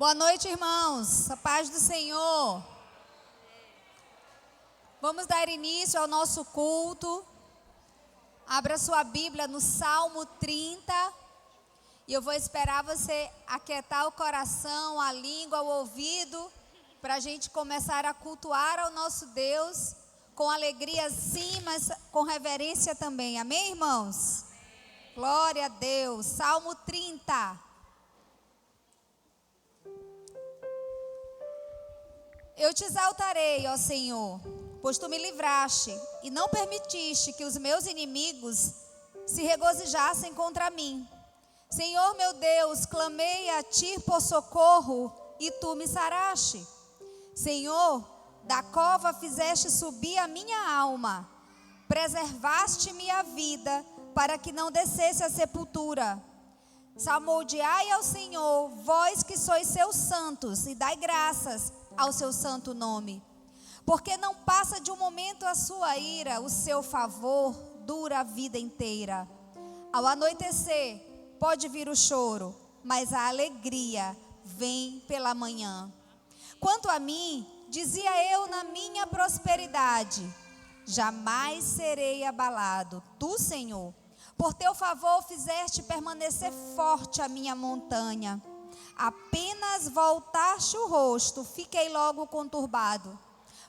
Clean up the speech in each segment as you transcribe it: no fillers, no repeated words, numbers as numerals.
Boa noite, irmãos. A paz do Senhor. Vamos dar início ao nosso culto. Abra sua Bíblia no Salmo 30. E eu vou esperar você aquietar o coração, a língua, o ouvido, para a gente começar a cultuar ao nosso Deus com alegria sim, mas com reverência também. Amém, irmãos? Glória a Deus. Salmo 30. Eu te exaltarei, ó Senhor, pois tu me livraste e não permitiste que os meus inimigos se regozijassem contra mim. Senhor meu Deus, clamei a ti por socorro e tu me saraste. Senhor, da cova fizeste subir a minha alma, preservaste-me a vida para que não descesse à sepultura. Salmodiai ao Senhor, vós que sois seus santos, e dai graças ao seu santo nome. Porque não passa de um momento a sua ira, o seu favor dura a vida inteira. Ao anoitecer pode vir o choro, mas a alegria vem pela manhã. Quanto a mim, dizia eu na minha prosperidade, jamais serei abalado. Tu, Senhor, por teu favor fizeste permanecer forte a minha montanha. Apenas voltaste o rosto, fiquei logo conturbado.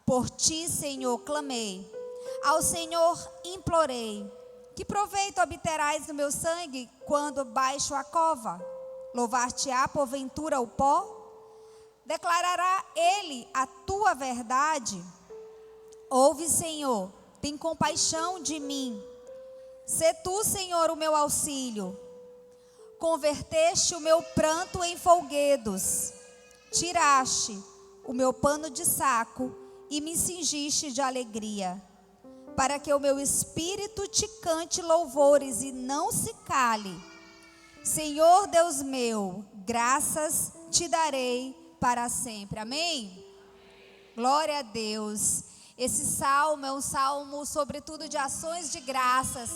Por ti, Senhor, clamei. Ao Senhor implorei. Que proveito obterás do meu sangue quando baixo a cova? Louvar-te-á porventura o pó? Declarará ele a tua verdade? Ouve, Senhor, tem compaixão de mim. Sê tu, Senhor, o meu auxílio. Converteste o meu pranto em folguedos, tiraste o meu pano de saco e me cingiste de alegria, para que o meu espírito te cante louvores e não se cale. Senhor Deus meu, graças te darei para sempre. Amém? Glória a Deus. Esse salmo é um salmo sobretudo de ações de graças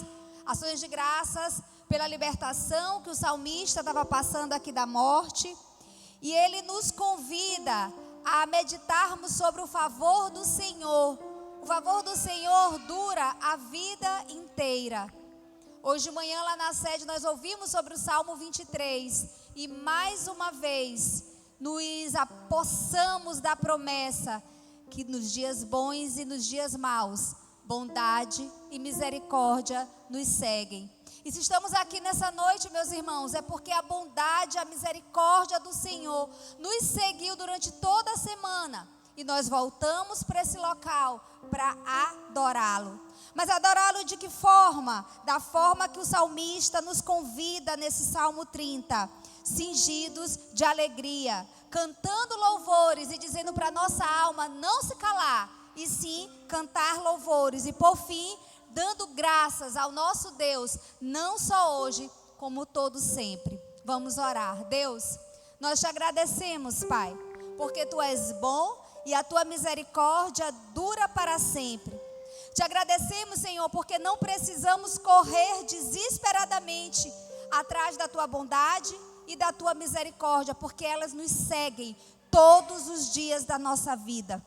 pela libertação que o salmista estava passando aqui da morte. E ele nos convida a meditarmos sobre o favor do Senhor. O favor do Senhor dura a vida inteira. Hoje de manhã lá na sede nós ouvimos sobre o Salmo 23. E mais uma vez nos apossamos da promessa que nos dias bons e nos dias maus, bondade e misericórdia nos seguem. E se estamos aqui nessa noite, meus irmãos, é porque a bondade, a misericórdia do Senhor nos seguiu durante toda a semana. E nós voltamos para esse local para adorá-lo. Mas adorá-lo de que forma? Da forma que o salmista nos convida nesse Salmo 30. Cingidos de alegria, cantando louvores e dizendo para nossa alma não se calar, e sim cantar louvores. E por fim, dando graças ao nosso Deus, não só hoje, como todo sempre. Vamos orar. Deus, nós te agradecemos, Pai, porque tu és bom e a tua misericórdia dura para sempre. Te agradecemos, Senhor, porque não precisamos correr desesperadamente atrás da tua bondade e da tua misericórdia, porque elas nos seguem todos os dias da nossa vida.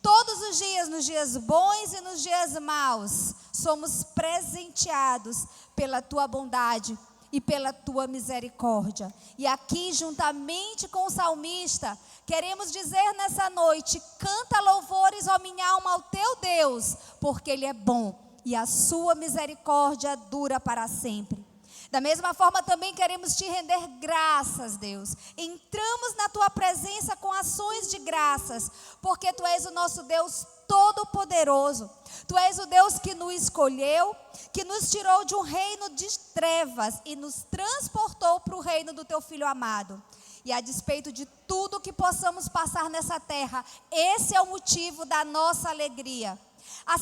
Todos os dias, nos dias bons e nos dias maus, somos presenteados pela tua bondade e pela tua misericórdia. E aqui, juntamente com o salmista, queremos dizer nessa noite: canta louvores, ó minha alma, ao teu Deus, porque Ele é bom e a sua misericórdia dura para sempre. Da mesma forma também queremos te render graças, Deus. Entramos na tua presença com ações de graças, porque tu és o nosso Deus todo-poderoso. Tu és o Deus que nos escolheu, que nos tirou de um reino de trevas e nos transportou para o reino do teu Filho amado. E a despeito de tudo que possamos passar nessa terra, esse é o motivo da nossa alegria. A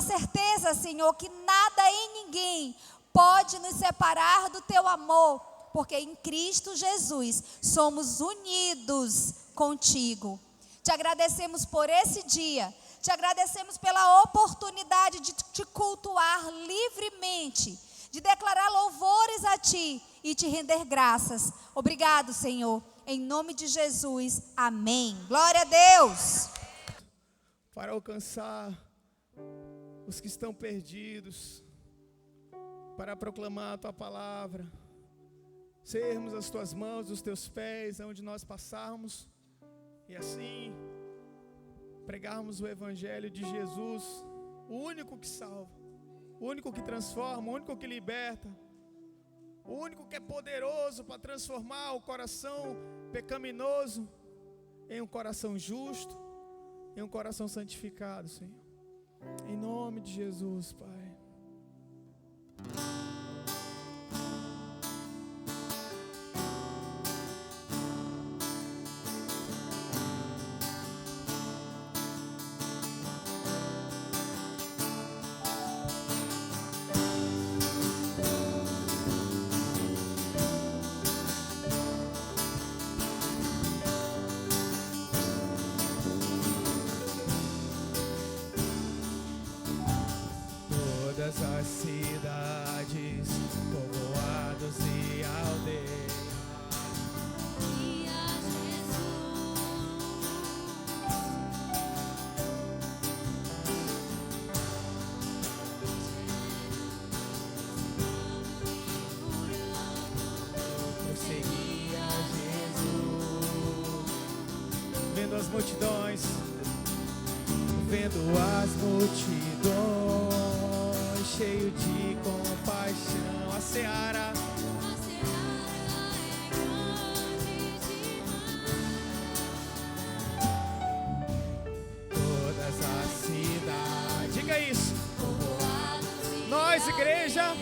certeza, Senhor, que nada e ninguém pode nos separar do teu amor, porque em Cristo Jesus somos unidos contigo. Te agradecemos por esse dia, te agradecemos pela oportunidade de te cultuar livremente, de declarar louvores a ti e te render graças. Obrigado, Senhor, em nome de Jesus, amém. Glória a Deus. Para alcançar os que estão perdidos, para proclamar a Tua palavra, sermos as Tuas mãos, os Teus pés, onde nós passarmos, e assim pregarmos o Evangelho de Jesus, o único que salva, o único que transforma, o único que liberta, o único que é poderoso para transformar o coração pecaminoso em um coração justo, em um coração santificado, Senhor. Em nome de Jesus, Pai. Todas as cidades, povoados e aldeias, eu seguia Jesus, vendo as multidões, cheio de compaixão. A seara é grande demais. Todas as cidades, diga isso. Nós, igreja,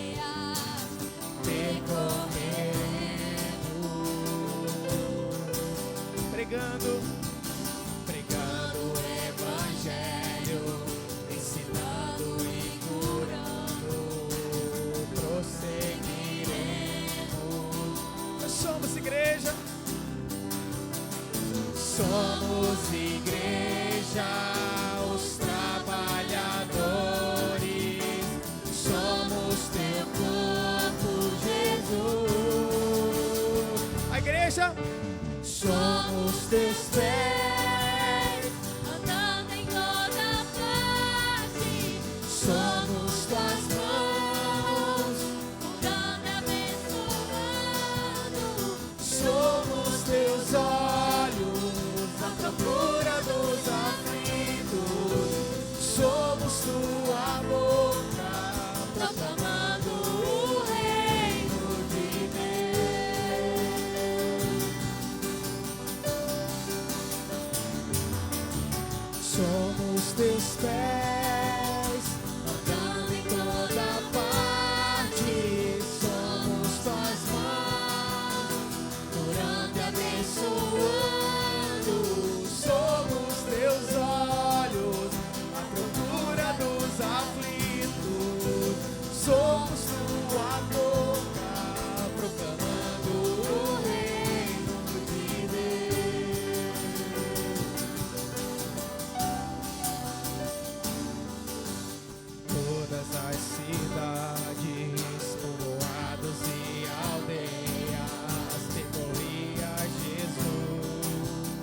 percorrendo, pregando o Evangelho, ensinando e curando, prosseguiremos. Nós somos igreja, os trabalhadores, somos teu corpo, Jesus. A igreja, somos teus pés, andando em toda parte, somos tuas mãos, curando e abençoando, somos teus olhos, à procura dos aflitos, somos tua boca, proclamando o reino de Deus. Somos teus pés, andando em toda parte, somos tuas mãos, curando e abençoando, somos teus olhos, à procura dos aflitos, somos tua boca, proclamando o reino de Deus. Todas as cidades, povoados e aldeias, percorria Jesus,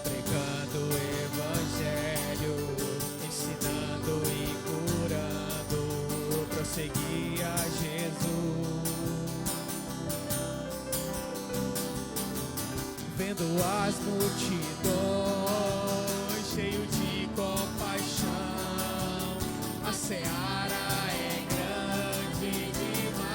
pregando o Evangelho, ensinando e curando, prosseguia Jesus, vendo as multidões, cheio de compaixão, a seara é grande demais.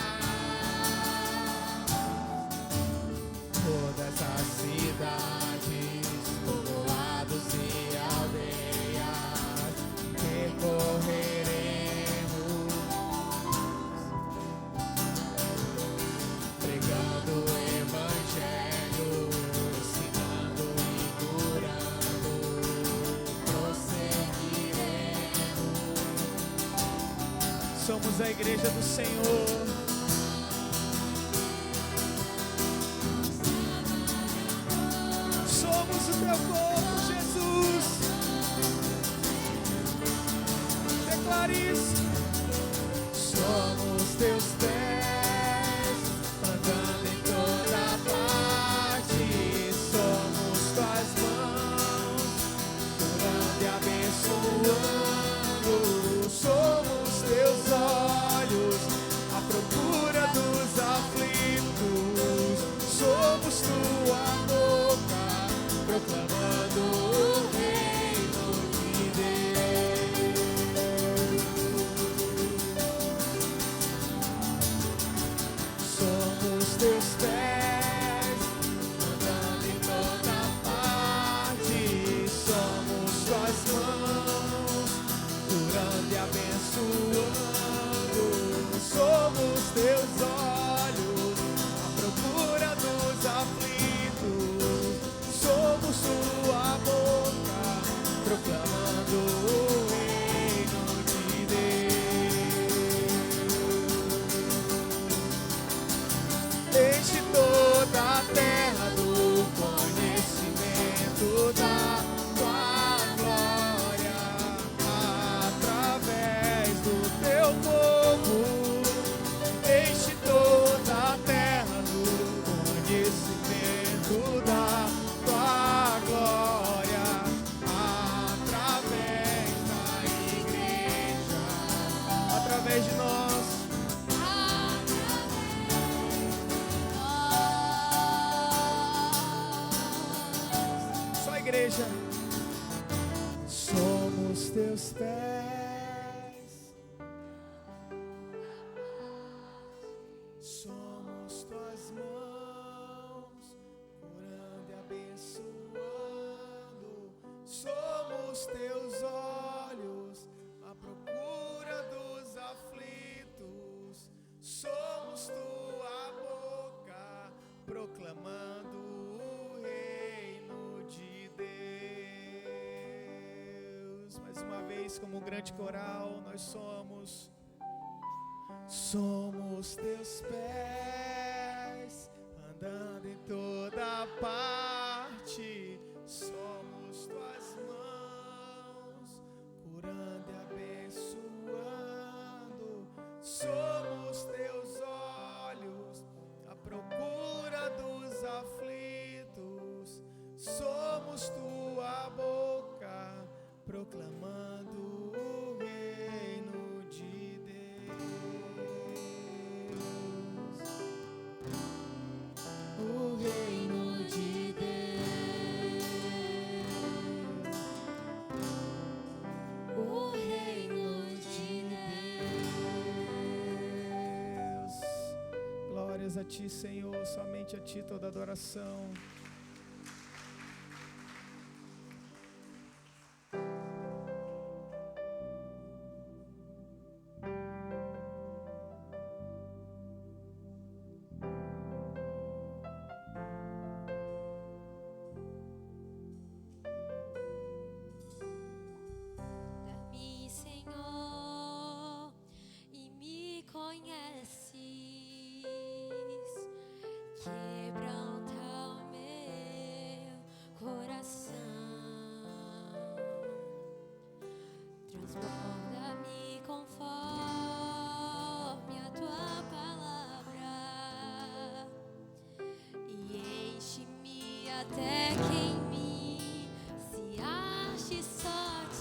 Todas as cidades, povoados e aldeias, percorreremos, pregando o Evangelho, ensinando e curando, prosseguiremos. Somos a igreja do Senhor. Somos o teu corpo, Jesus. Declare isso. Somos teus pés, igreja. Somos teus pés, somos tuas mãos, curando e abençoando. Somos teus olhos, à procura dos aflitos. Somos tua boca, proclamando o reino de Deus. Mais uma vez, como um grande coral, nós somos teus pés, andando em toda parte. Somos tuas mãos, curando e abençoando. Somos teus olhos, à procura dos aflitos. Somos tua boca, proclamando o reino de Deus. O reino de Deus. O reino de Deus. Glórias a ti, Senhor, somente a ti toda adoração. Dá-me, Senhor, e me conheces, quebranta o meu coração, transborda-me conforme a tua palavra e enche-me até que em mim se ache só ti.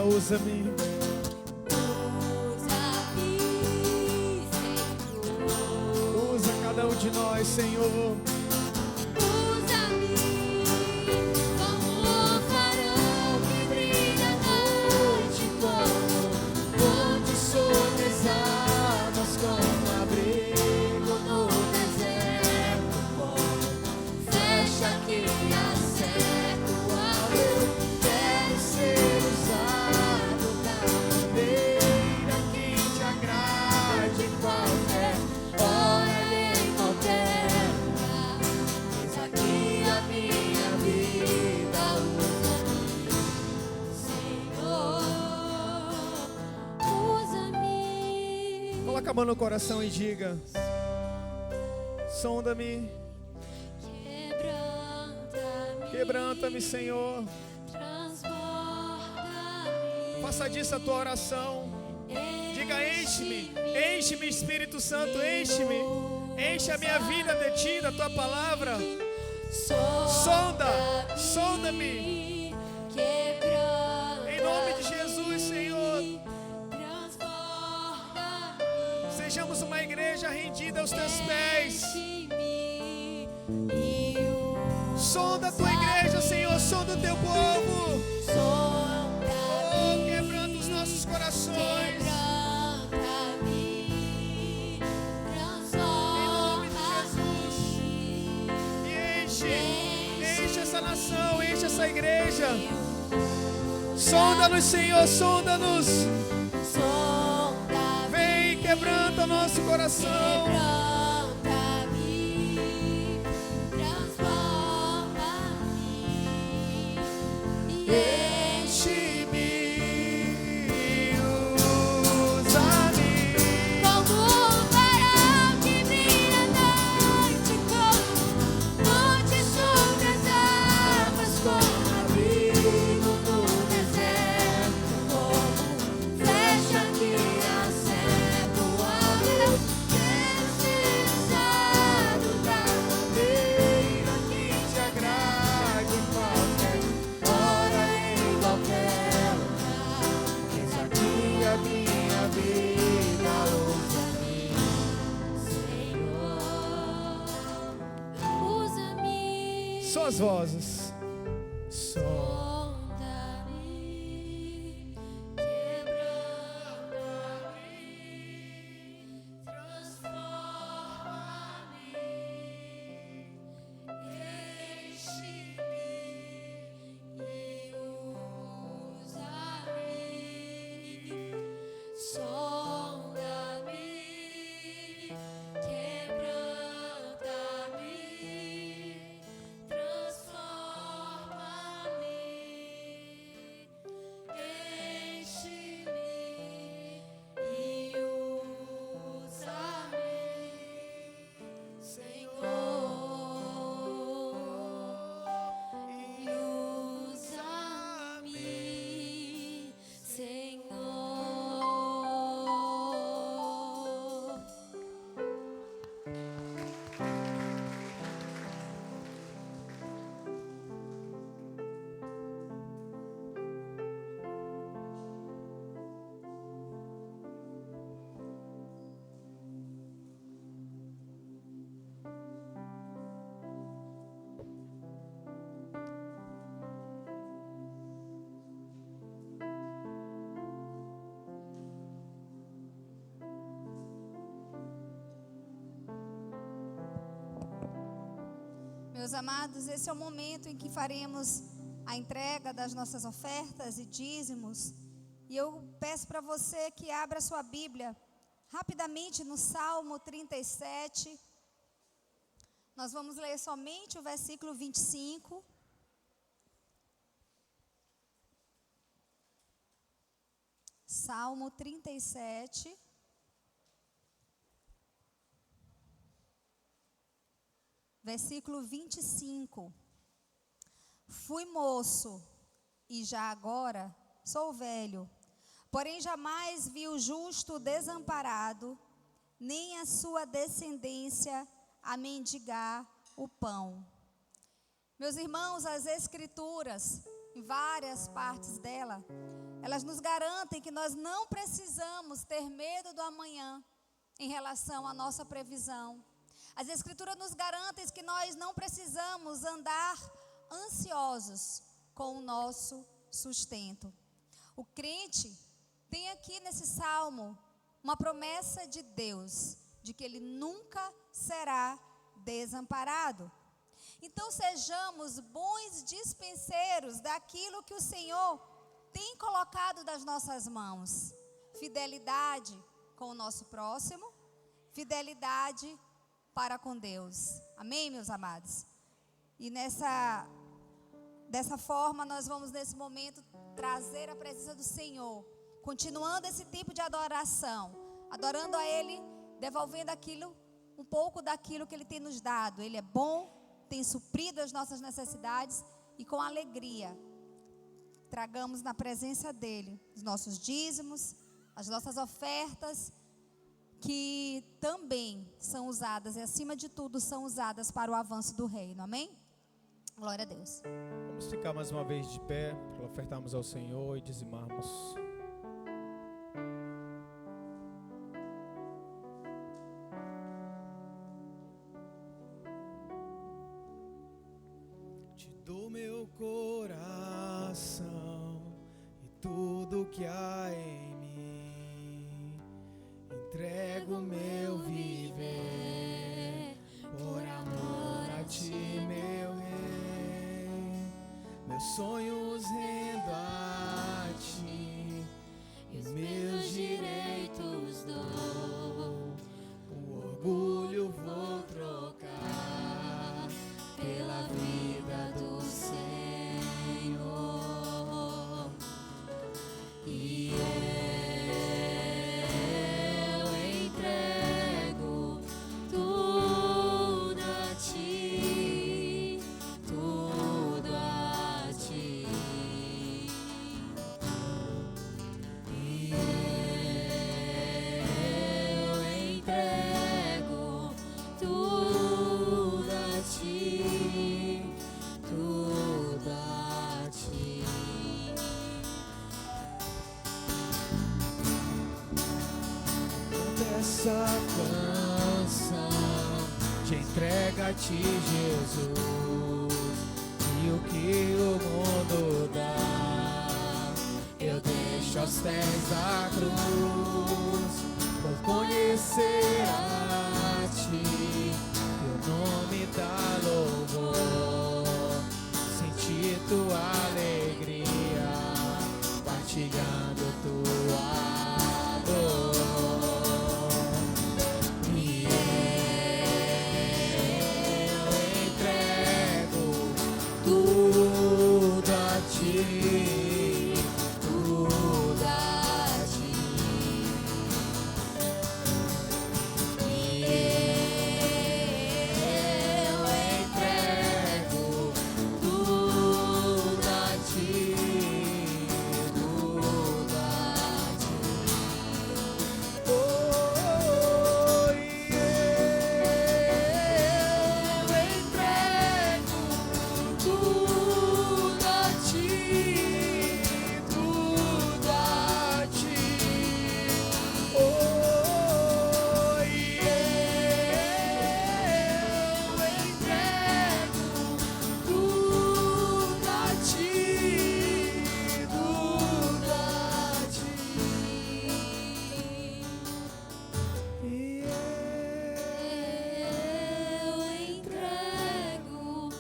Usa-me, Senhor. usa cada um de nós, Senhor. Usa-me como um farol que brilha à noite, como onde sobre as águas, como abrigo no deserto, como flecha que acerta o alvo. Eu quero ser usado da maneira que te agrade, qualquer hora e em qualquer lugar. Eis aqui a minha vida, usa-me, Senhor, usa-me. Coloca a mão no coração e diga: sonda-me, quebranta-me, Senhor. Transborda-me. Faça disso a tua oração. Diga: enche-me, enche-me, Espírito Santo, enche-me. Enche a minha vida de ti, da tua palavra. Sonda-me. Quebranta. Em rendida aos teus pés. Enche-me e Sonda a tua igreja, Senhor, sonda o teu povo. Oh, quebrando os nossos corações. quebranta-me, Em nome de transforma-me. enche essa nação, enche essa igreja. Sonda-nos, Senhor, sonda-nos. Sonda-me, Vem, quebranta o nosso coração. quebranta-me, transforma-me e Enche-me, usa-me. como um farol que brilha à noite, como onde sobre as águas, como abrigo no deserto, como flecha que acerta o alvo. Quero ser usado pra Vida que te agrade em qualquer hora, em qualquer lugar. Eis aqui a minha vida, usa-me. Senhor, usa-me. Só as vozes. Só. Sonda-me, quebranta-me, transforma-me, enche-me e usa-me. Sonda-me, quebranta-me, transforma-me, enche-me e usa-me, Senhor, e usa-me, Senhor. Meus amados, esse é o momento em que faremos a entrega das nossas ofertas e dízimos. E eu peço para você que abra sua Bíblia rapidamente no Salmo 37. Nós vamos ler somente o versículo 25. Salmo 37. Versículo 25. Fui moço e já agora sou velho, porém jamais vi o justo desamparado, nem a sua descendência a mendigar o pão. Meus irmãos, as Escrituras, em várias partes dela, elas nos garantem que nós não precisamos ter medo do amanhã em relação à nossa previsão. As Escrituras nos garantem que nós não precisamos andar ansiosos com o nosso sustento. O crente tem aqui nesse salmo uma promessa de Deus, de que ele nunca será desamparado. Então sejamos bons dispenseiros daquilo que o Senhor tem colocado nas nossas mãos. Fidelidade com o nosso próximo, fidelidade para com Deus. Amém, meus amados? E dessa forma nós vamos nesse momento trazer a presença do Senhor, continuando esse tipo de adoração, adorando a Ele, devolvendo um pouco daquilo que Ele tem nos dado. Ele é bom, tem suprido as nossas necessidades e com alegria tragamos na presença dEle os nossos dízimos, as nossas ofertas, que também são usadas, e acima de tudo são usadas para o avanço do reino, amém? Glória a Deus. Vamos ficar mais uma vez de pé para ofertarmos ao Senhor e dizimarmos. meu coração e tudo que há em mim. Entrego meu viver por amor a ti, meu rei. Meus sonhos rendo a ti e os meus direitos dou. O orgulho vou trocar pela vida do Senhor. E eu entrego tudo a ti, tudo a ti. E eu entrego tudo a ti, tudo a ti. Essa canção te entrega a ti, Jesus, e o que o mundo dá eu deixo aos pés da cruz, por conhecer a ti, teu nome dá louvor, sentir tua alegria, partilhando tua dor. E eu entrego tudo a ti, tudo a ti. E eu entrego tudo a ti, tudo a ti. Oh, e eu entrego tudo a ti, tudo a ti. Oh, e eu entrego tudo a ti, tudo a ti. E Eu entrego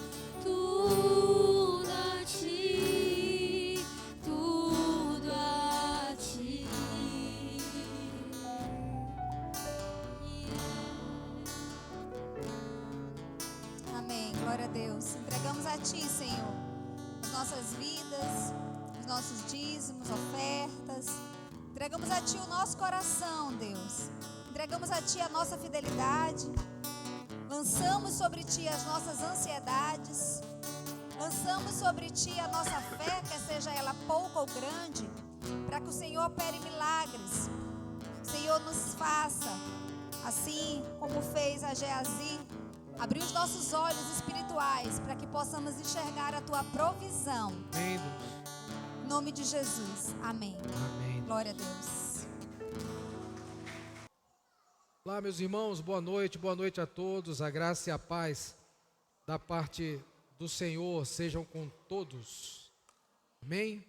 tudo a ti, tudo a ti. Amém. Glória a Deus. Entregamos a Ti, Senhor, as nossas vidas, os nossos dízimos, ofertas. Entregamos a Ti o nosso coração, Deus. Entregamos a Ti a nossa fidelidade. Lançamos sobre Ti as nossas ansiedades. Lançamos sobre Ti a nossa fé, quer seja ela pouca ou grande, para que o Senhor opere milagres. O Senhor nos faça, assim como fez a Geazi, abrir os nossos olhos espirituais para que possamos enxergar a Tua provisão. Amém, Deus. Em nome de Jesus. Amém. Amém. Glória a Deus. Olá, meus irmãos, boa noite a todos. A graça e a paz da parte do Senhor sejam com todos. Amém?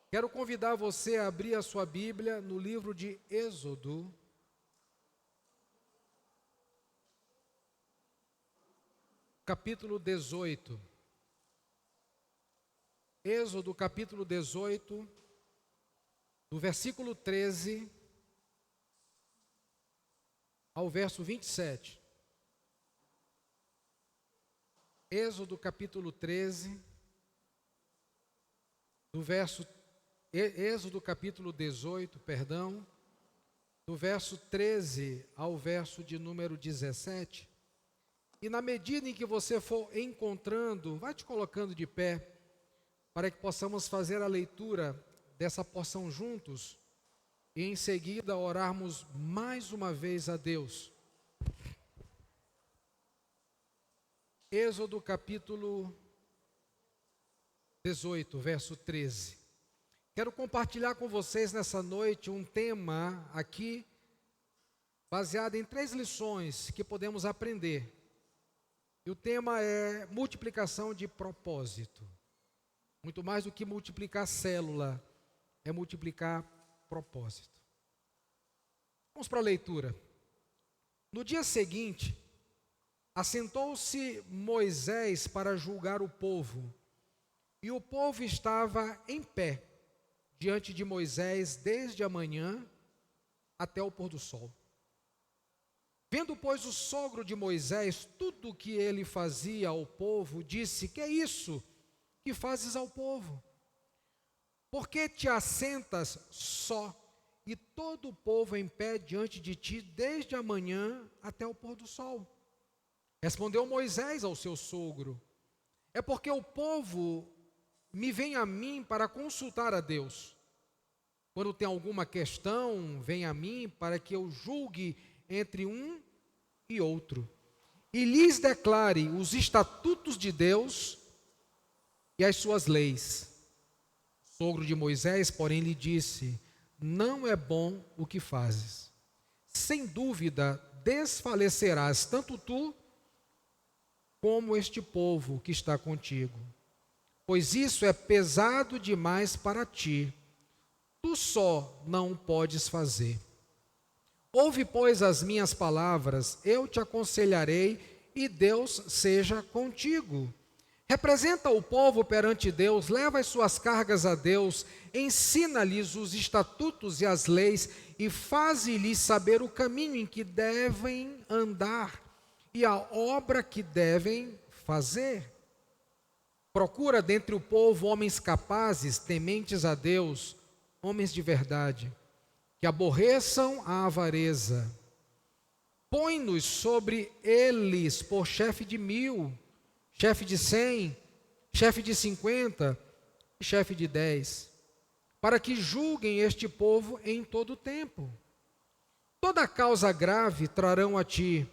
Quero convidar você a abrir a sua Bíblia no livro de Êxodo, capítulo 18. Êxodo, capítulo 18, do versículo 13 ao verso 27. Êxodo, capítulo 13, Êxodo, capítulo 18, perdão, do verso 13 ao verso de número 17. E na medida em que você for encontrando, vai te colocando de pé, para que possamos fazer a leitura dessa porção juntos e em seguida orarmos mais uma vez a Deus. Êxodo capítulo 18, verso 13. Quero compartilhar com vocês nessa noite um tema aqui, baseado em 3 lições que podemos aprender E o tema é multiplicação de propósito. Muito mais do que multiplicar célula, é multiplicar propósito. Vamos para a leitura. No dia seguinte, assentou-se Moisés para julgar o povo, e o povo estava em pé diante de Moisés desde a manhã até o pôr do sol. Vendo, pois, o sogro de Moisés tudo o que ele fazia ao povo, disse: que é isso que fazes ao povo? Por que te assentas só, e todo o povo em pé diante de ti, desde a manhã até o pôr do sol? Respondeu Moisés ao seu sogro: é porque o povo me vem a mim para consultar a Deus. Quando tem alguma questão, vem a mim para que eu julgue entre um e outro, e lhes declare os estatutos de Deus e as suas leis. O sogro de Moisés, porém, lhe disse: não é bom o que fazes. Sem dúvida desfalecerás tanto tu como este povo que está contigo, pois isso é pesado demais para ti. Tu só não podes fazer. Ouve, pois, as minhas palavras, eu te aconselharei, e Deus seja contigo. Representa o povo perante Deus, leva as suas cargas a Deus, ensina-lhes os estatutos e as leis, e faze-lhes saber o caminho em que devem andar, e a obra que devem fazer. Procura dentre o povo homens capazes, tementes a Deus, homens de verdade, que aborreçam a avareza. Põe-nos sobre eles por chefe de 1000, chefe de 100, chefe de 50 e chefe de 10, para que julguem este povo em todo o tempo. Toda causa grave trarão a ti,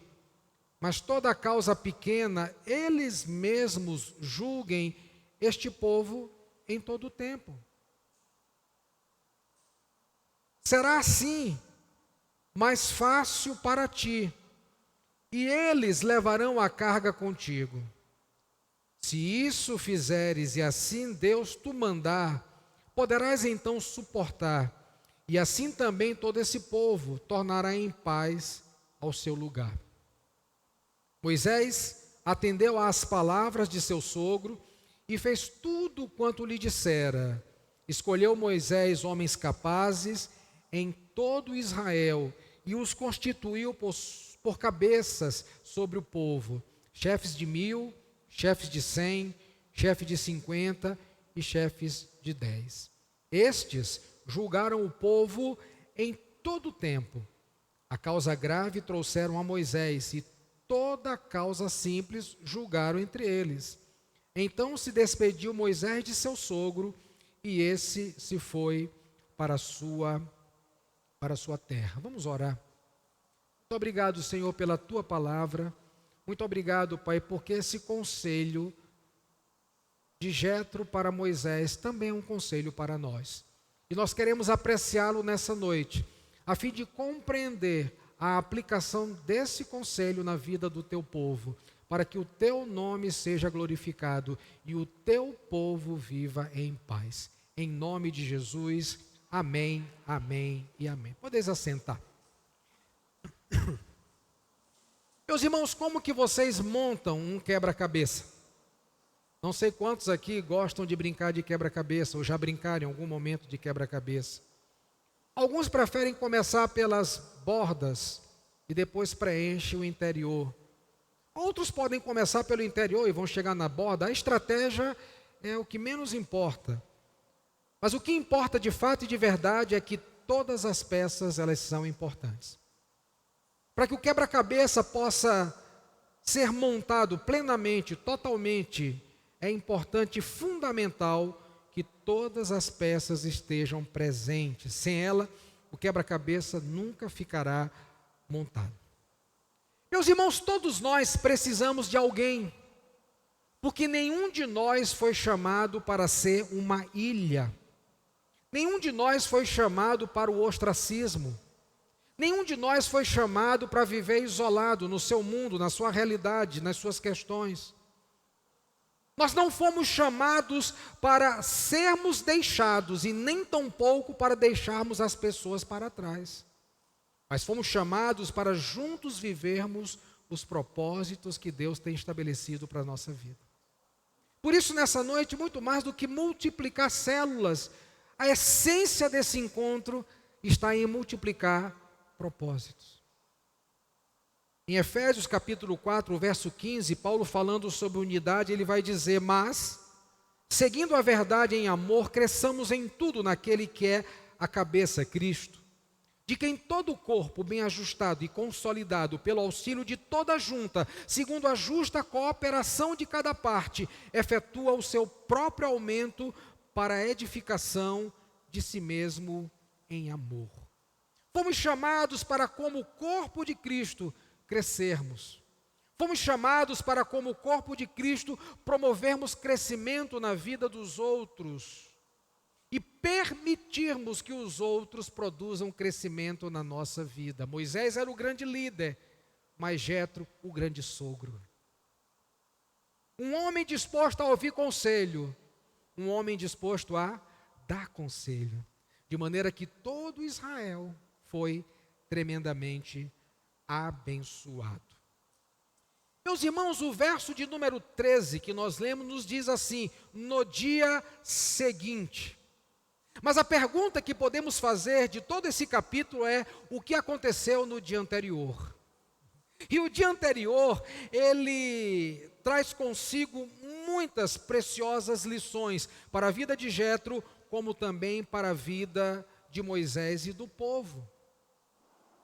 mas toda causa pequena, eles mesmos julguem este povo em todo o tempo. Será assim mais fácil para ti, e eles levarão a carga contigo. Se isso fizeres e assim Deus tu mandar, poderás então suportar, e assim também todo esse povo tornará em paz ao seu lugar. Moisés atendeu às palavras de seu sogro e fez tudo quanto lhe dissera. Escolheu Moisés homens capazes em todo Israel e os constituiu por cabeças sobre o povo, chefes de 1000, chefes de 100, chefes de 50 e chefes de 10. Estes julgaram o povo em todo o tempo. A causa grave trouxeram a Moisés, e toda a causa simples julgaram entre eles. Então se despediu Moisés de seu sogro, e esse se foi para a sua terra. Vamos orar. Muito obrigado, Senhor, pela tua palavra. Muito obrigado, Pai, porque esse conselho de Jetro para Moisés também é um conselho para nós. E nós queremos apreciá-lo nessa noite, a fim de compreender a aplicação desse conselho na vida do teu povo, para que o teu nome seja glorificado e o teu povo viva em paz. Em nome de Jesus, amém, amém e amém. Podeis assentar. Meus irmãos, como que vocês montam um quebra-cabeça? Não sei quantos aqui gostam de brincar de quebra-cabeça, ou já brincaram em algum momento de quebra-cabeça. Alguns preferem começar pelas bordas e depois preenchem o interior. Outros podem começar pelo interior e vão chegar na borda. A estratégia é o que menos importa. Mas o que importa de fato e de verdade é que todas as peças, elas são importantes. Para que o quebra-cabeça possa ser montado plenamente, totalmente, é importante e fundamental que todas as peças estejam presentes. Sem ela, o quebra-cabeça nunca ficará montado. Meus irmãos, todos nós precisamos de alguém, porque nenhum de nós foi chamado para ser uma ilha. Nenhum de nós foi chamado para o ostracismo. Nenhum de nós foi chamado para viver isolado no seu mundo, na sua realidade, nas suas questões. Nós não fomos chamados para sermos deixados e nem tampouco para deixarmos as pessoas para trás. Mas fomos chamados para juntos vivermos os propósitos que Deus tem estabelecido para a nossa vida. Por isso, nessa noite, muito mais do que multiplicar células, a essência desse encontro está em multiplicar propósitos. Em Efésios capítulo 4, verso 15, Paulo falando sobre unidade, ele vai dizer: mas, seguindo a verdade em amor, cresçamos em tudo naquele que é a cabeça, Cristo, de quem todo o corpo, bem ajustado e consolidado pelo auxílio de toda a junta, segundo a justa cooperação de cada parte, efetua o seu próprio aumento para a edificação de si mesmo em amor. Fomos chamados para, como corpo de Cristo, crescermos. Fomos chamados para, como corpo de Cristo, promovermos crescimento na vida dos outros e permitirmos que os outros produzam crescimento na nossa vida. Moisés era o grande líder, mas Jetro, o grande sogro. Um homem disposto a ouvir conselho, um homem disposto a dar conselho, de maneira que todo Israel foi tremendamente abençoado. Meus irmãos, o verso de número 13 que nós lemos nos diz assim: no dia seguinte. Mas a pergunta que podemos fazer de todo esse capítulo é: o que aconteceu no dia anterior? E o dia anterior, ele traz consigo muitas preciosas lições para a vida de Jetro, como também para a vida de Moisés e do povo.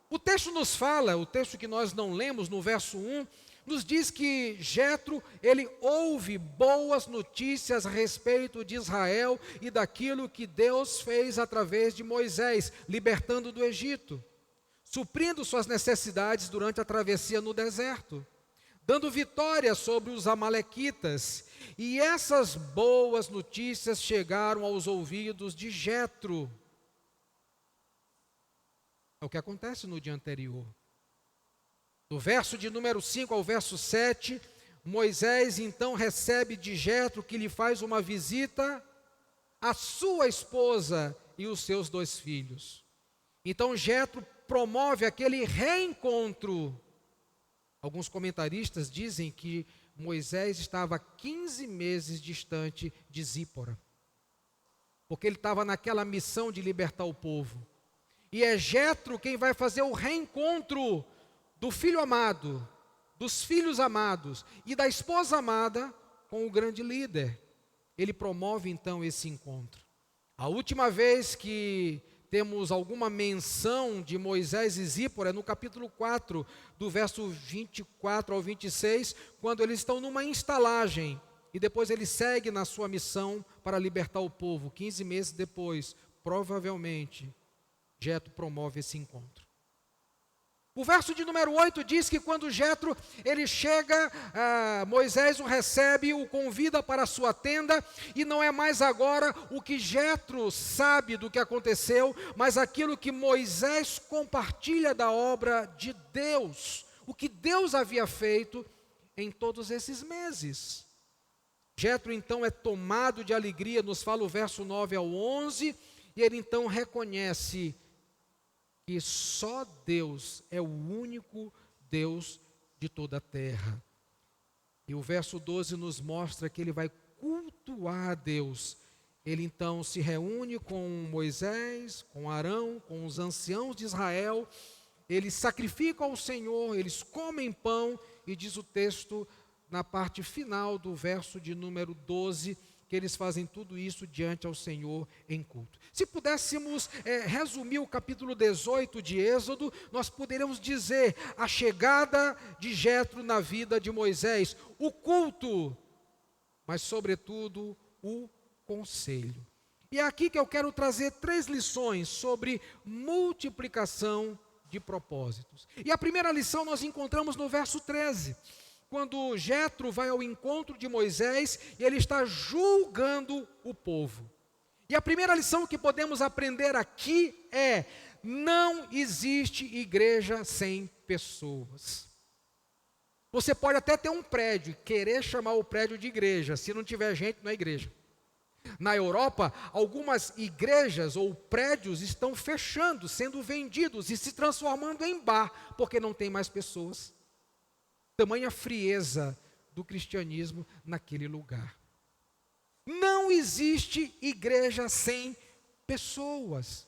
O texto nos fala, o texto que nós não lemos no verso 1, nos diz que Jetro, ele ouve boas notícias a respeito de Israel e daquilo que Deus fez através de Moisés, libertando do Egito, suprindo suas necessidades durante a travessia no deserto, dando vitória sobre os amalequitas. E essas boas notícias chegaram aos ouvidos de Jetro. É o que acontece no dia anterior. Do verso de número 5 ao verso 7, Moisés então recebe de Jetro, que lhe faz uma visita, a sua esposa e os seus 2 filhos. Então Jetro promove aquele reencontro. Alguns comentaristas dizem que Moisés estava 15 meses distante de Zípora, porque ele estava naquela missão de libertar o povo. E é Jetro quem vai fazer o reencontro do filho amado, dos filhos amados e da esposa amada com o grande líder. Ele promove então esse encontro. A última vez que temos alguma menção de Moisés e Zípora é no capítulo 4, do verso 24 ao 26, quando eles estão numa estalagem e depois ele segue na sua missão para libertar o povo. 15 meses depois, provavelmente, Jetro promove esse encontro. O verso de número 8 diz que quando Jetro, ele chega, Moisés o recebe, o convida para a sua tenda, e não é mais agora o que Jetro sabe do que aconteceu, mas aquilo que Moisés compartilha da obra de Deus, o que Deus havia feito em todos esses meses. Jetro então é tomado de alegria, nos fala o verso 9 ao 11, e ele então reconhece que só Deus é o único Deus de toda a terra. E o verso 12 nos mostra que ele vai cultuar a Deus. Ele então se reúne com Moisés, com Arão, com os anciãos de Israel. Eles sacrificam ao Senhor, eles comem pão, e diz o texto na parte final do verso de número 12, que eles fazem tudo isso diante ao Senhor em culto. Se pudéssemos resumir o capítulo 18 de Êxodo, nós poderíamos dizer: a chegada de Jetro na vida de Moisés, o culto, mas sobretudo o conselho. E é aqui que eu quero trazer 3 lições sobre multiplicação de propósitos. E a primeira lição nós encontramos no verso 13. Quando Jetro vai ao encontro de Moisés e ele está julgando o povo. E a primeira lição que podemos aprender aqui é: não existe igreja sem pessoas. Você pode até ter um prédio e querer chamar o prédio de igreja, se não tiver gente, não é igreja. Na Europa, algumas igrejas ou prédios estão fechando, sendo vendidos e se transformando em bar, porque não tem mais pessoas. Tamanha frieza do cristianismo naquele lugar. Não existe igreja sem pessoas.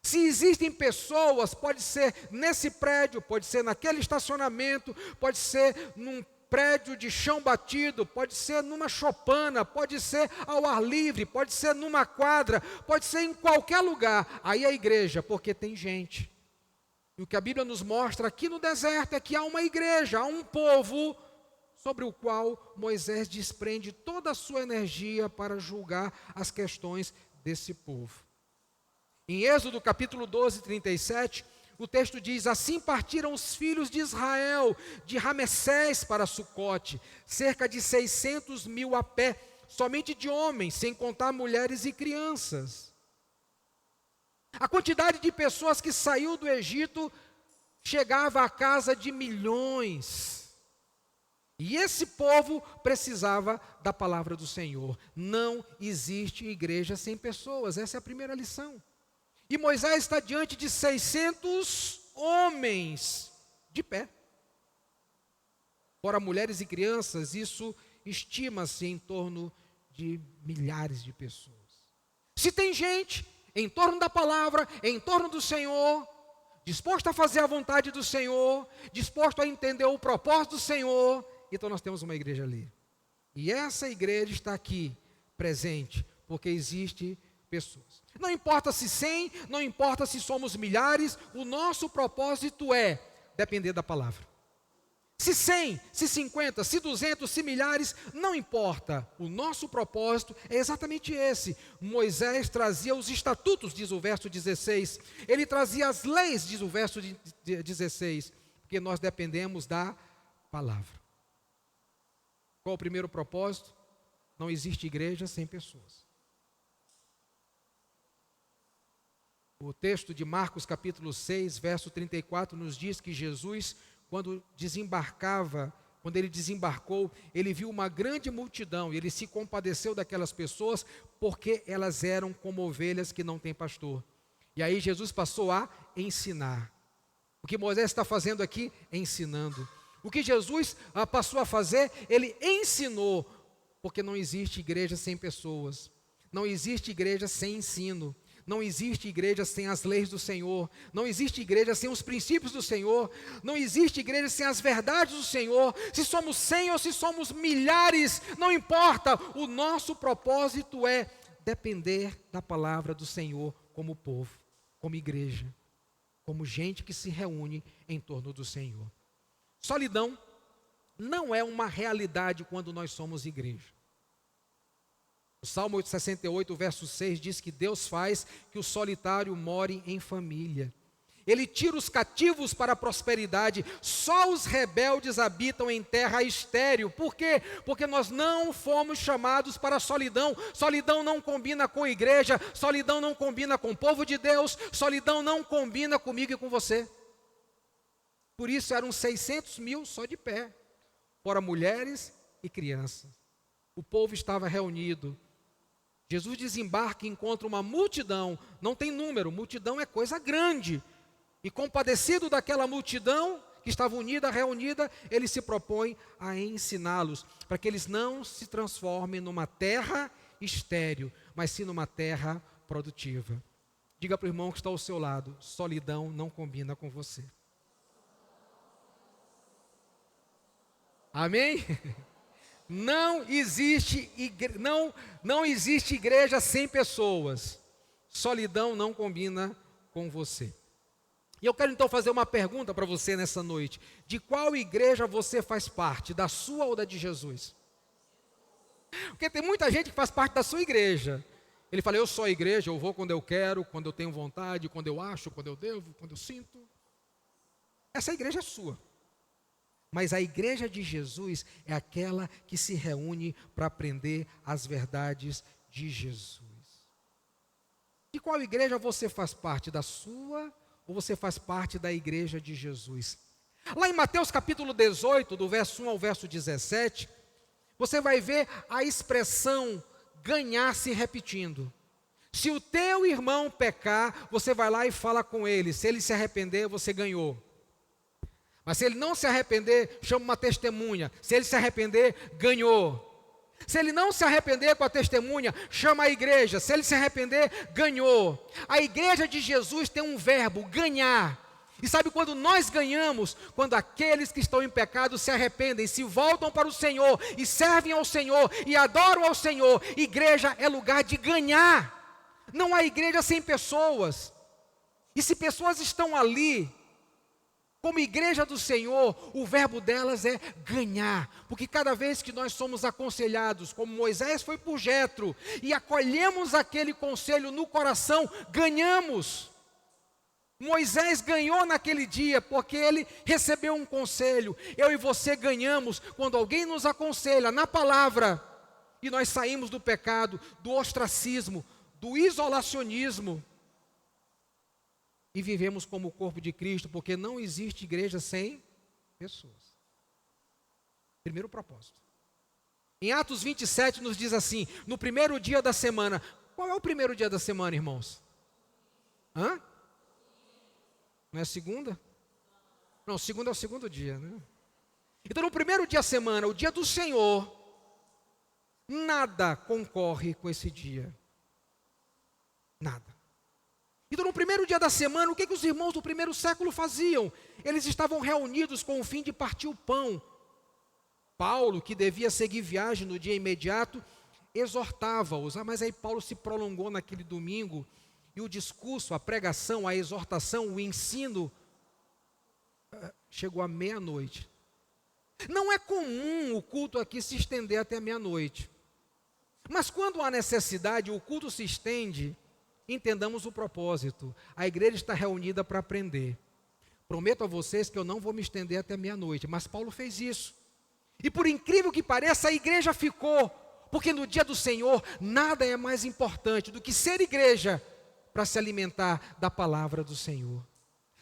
Se existem pessoas, pode ser nesse prédio, pode ser naquele estacionamento, pode ser num prédio de chão batido, pode ser numa choupana, pode ser ao ar livre, pode ser numa quadra, pode ser em qualquer lugar. Aí é a igreja, porque tem gente. E o que a Bíblia nos mostra aqui no deserto é que há uma igreja, há um povo sobre o qual Moisés desprende toda a sua energia para julgar as questões desse povo. Em Êxodo capítulo 12, 37, o texto diz: assim partiram os filhos de Israel de Ramessés para Sucote, cerca de 600 mil a pé, somente de homens, sem contar mulheres e crianças. A quantidade de pessoas que saiu do Egito chegava à casa de milhões. E esse povo precisava da palavra do Senhor. Não existe igreja sem pessoas, essa é a primeira lição. E Moisés está diante de 600 homens de pé. Fora mulheres e crianças, isso estima-se em torno de milhares de pessoas. Se tem gente em torno da palavra, em torno do Senhor, disposto a fazer a vontade do Senhor, disposto a entender o propósito do Senhor, então nós temos uma igreja ali. E essa igreja está aqui, presente, porque existe pessoas. Não importa se 100, não importa se somos milhares, o nosso propósito é depender da palavra. Se 100, se 50, se 200, se milhares, não importa. O nosso propósito é exatamente esse. Moisés trazia os estatutos, diz o verso 16. Ele trazia as leis, diz o verso 16. Porque nós dependemos da palavra. Qual o primeiro propósito? Não existe igreja sem pessoas. O texto de Marcos capítulo 6, verso 34, nos diz que Jesus, quando ele desembarcou, ele viu uma grande multidão, e ele se compadeceu daquelas pessoas, porque elas eram como ovelhas que não têm pastor. E aí Jesus passou a ensinar. O que Moisés está fazendo aqui? Ensinando. O que Jesus passou a fazer, ele ensinou, porque não existe igreja sem pessoas, não existe igreja sem ensino. Não existe igreja sem as leis do Senhor, não existe igreja sem os princípios do Senhor, não existe igreja sem as verdades do Senhor. Se somos 100 ou se somos milhares, não importa, o nosso propósito é depender da palavra do Senhor como povo, como igreja, como gente que se reúne em torno do Senhor. Solidão não é uma realidade quando nós somos igreja. O Salmo 68, verso 6 diz que Deus faz que o solitário more em família. Ele tira os cativos para a prosperidade. Só os rebeldes habitam em terra estéril. Por quê? Porque nós não fomos chamados para a solidão. Solidão não combina com a igreja. Solidão não combina com o povo de Deus. Solidão não combina comigo e com você. Por isso eram 600 mil só de pé. Fora mulheres e crianças. O povo estava reunido. Jesus desembarca e encontra uma multidão, não tem número, multidão é coisa grande. E compadecido daquela multidão que estava unida, reunida, ele se propõe a ensiná-los, para que eles não se transformem numa terra estéril, mas sim numa terra produtiva. Diga para o irmão que está ao seu lado: solidão não combina com você. Amém? Não existe igreja sem pessoas. Solidão não combina com você. E eu quero então fazer uma pergunta para você nessa noite. De qual igreja você faz parte? Da sua ou da de Jesus? Porque tem muita gente que faz parte da sua igreja. Ele fala: eu sou a igreja, eu vou quando eu quero, quando eu tenho vontade, quando eu acho, quando eu devo, quando eu sinto. Essa igreja é sua. Mas a igreja de Jesus é aquela que se reúne para aprender as verdades de Jesus. De qual igreja você faz parte? Da sua ou você faz parte da igreja de Jesus? Lá em Mateus capítulo 18, do verso 1 ao verso 17, você vai ver a expressão ganhar se repetindo. Se o teu irmão pecar, você vai lá e fala com ele. Se ele se arrepender, você ganhou. Mas se ele não se arrepender, chama uma testemunha. Se ele se arrepender, ganhou. Se ele não se arrepender com a testemunha, chama a igreja. Se ele se arrepender, ganhou. A igreja de Jesus tem um verbo, ganhar. E sabe quando nós ganhamos? Quando aqueles que estão em pecado se arrependem, se voltam para o Senhor e servem ao Senhor e adoram ao Senhor. Igreja é lugar de ganhar. Não há igreja sem pessoas. E se pessoas estão ali, como igreja do Senhor, o verbo delas é ganhar. Porque cada vez que nós somos aconselhados, como Moisés foi por Jetro, e acolhemos aquele conselho no coração, ganhamos. Moisés ganhou naquele dia, porque ele recebeu um conselho. Eu e você ganhamos quando alguém nos aconselha na palavra, e nós saímos do pecado, do ostracismo, do isolacionismo, e vivemos como o corpo de Cristo, porque não existe igreja sem pessoas. Primeiro propósito. Em Atos 27 nos diz assim, no primeiro dia da semana. Qual é o primeiro dia da semana, irmãos? Hã? Não é segunda? Não, segunda é o segundo dia, né? Então no primeiro dia da semana, o dia do Senhor, nada concorre com esse dia. Nada. Então, no primeiro dia da semana, o que os irmãos do primeiro século faziam? Eles estavam reunidos com o fim de partir o pão. Paulo, que devia seguir viagem no dia imediato, exortava-os. Mas aí Paulo se prolongou naquele domingo, e o discurso, a pregação, a exortação, o ensino, chegou à meia-noite. Não é comum o culto aqui se estender até meia-noite. Mas quando há necessidade, o culto se estende. Entendamos o propósito. A igreja está reunida para aprender. Prometo a vocês que eu não vou me estender até meia-noite, mas Paulo fez isso. E por incrível que pareça, a igreja ficou, porque no dia do Senhor, nada é mais importante do que ser igreja para se alimentar da palavra do Senhor.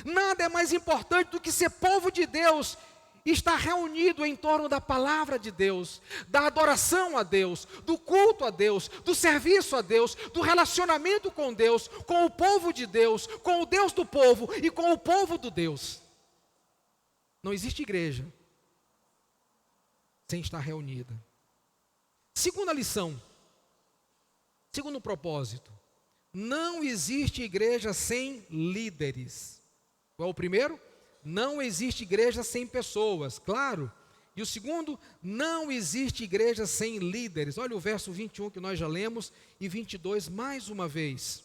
Nada é mais importante do que ser povo de Deus e estar reunido em torno da palavra de Deus, da adoração a Deus, do culto a Deus, do serviço a Deus, do relacionamento com Deus, com o povo de Deus, com o Deus do povo e com o povo do Deus. Não existe igreja sem estar reunida. Segunda lição, segundo propósito, não existe igreja sem líderes. Qual é o primeiro? Não existe igreja sem pessoas, claro. E o segundo, não existe igreja sem líderes. Olha o verso 21 que nós já lemos e 22 mais uma vez.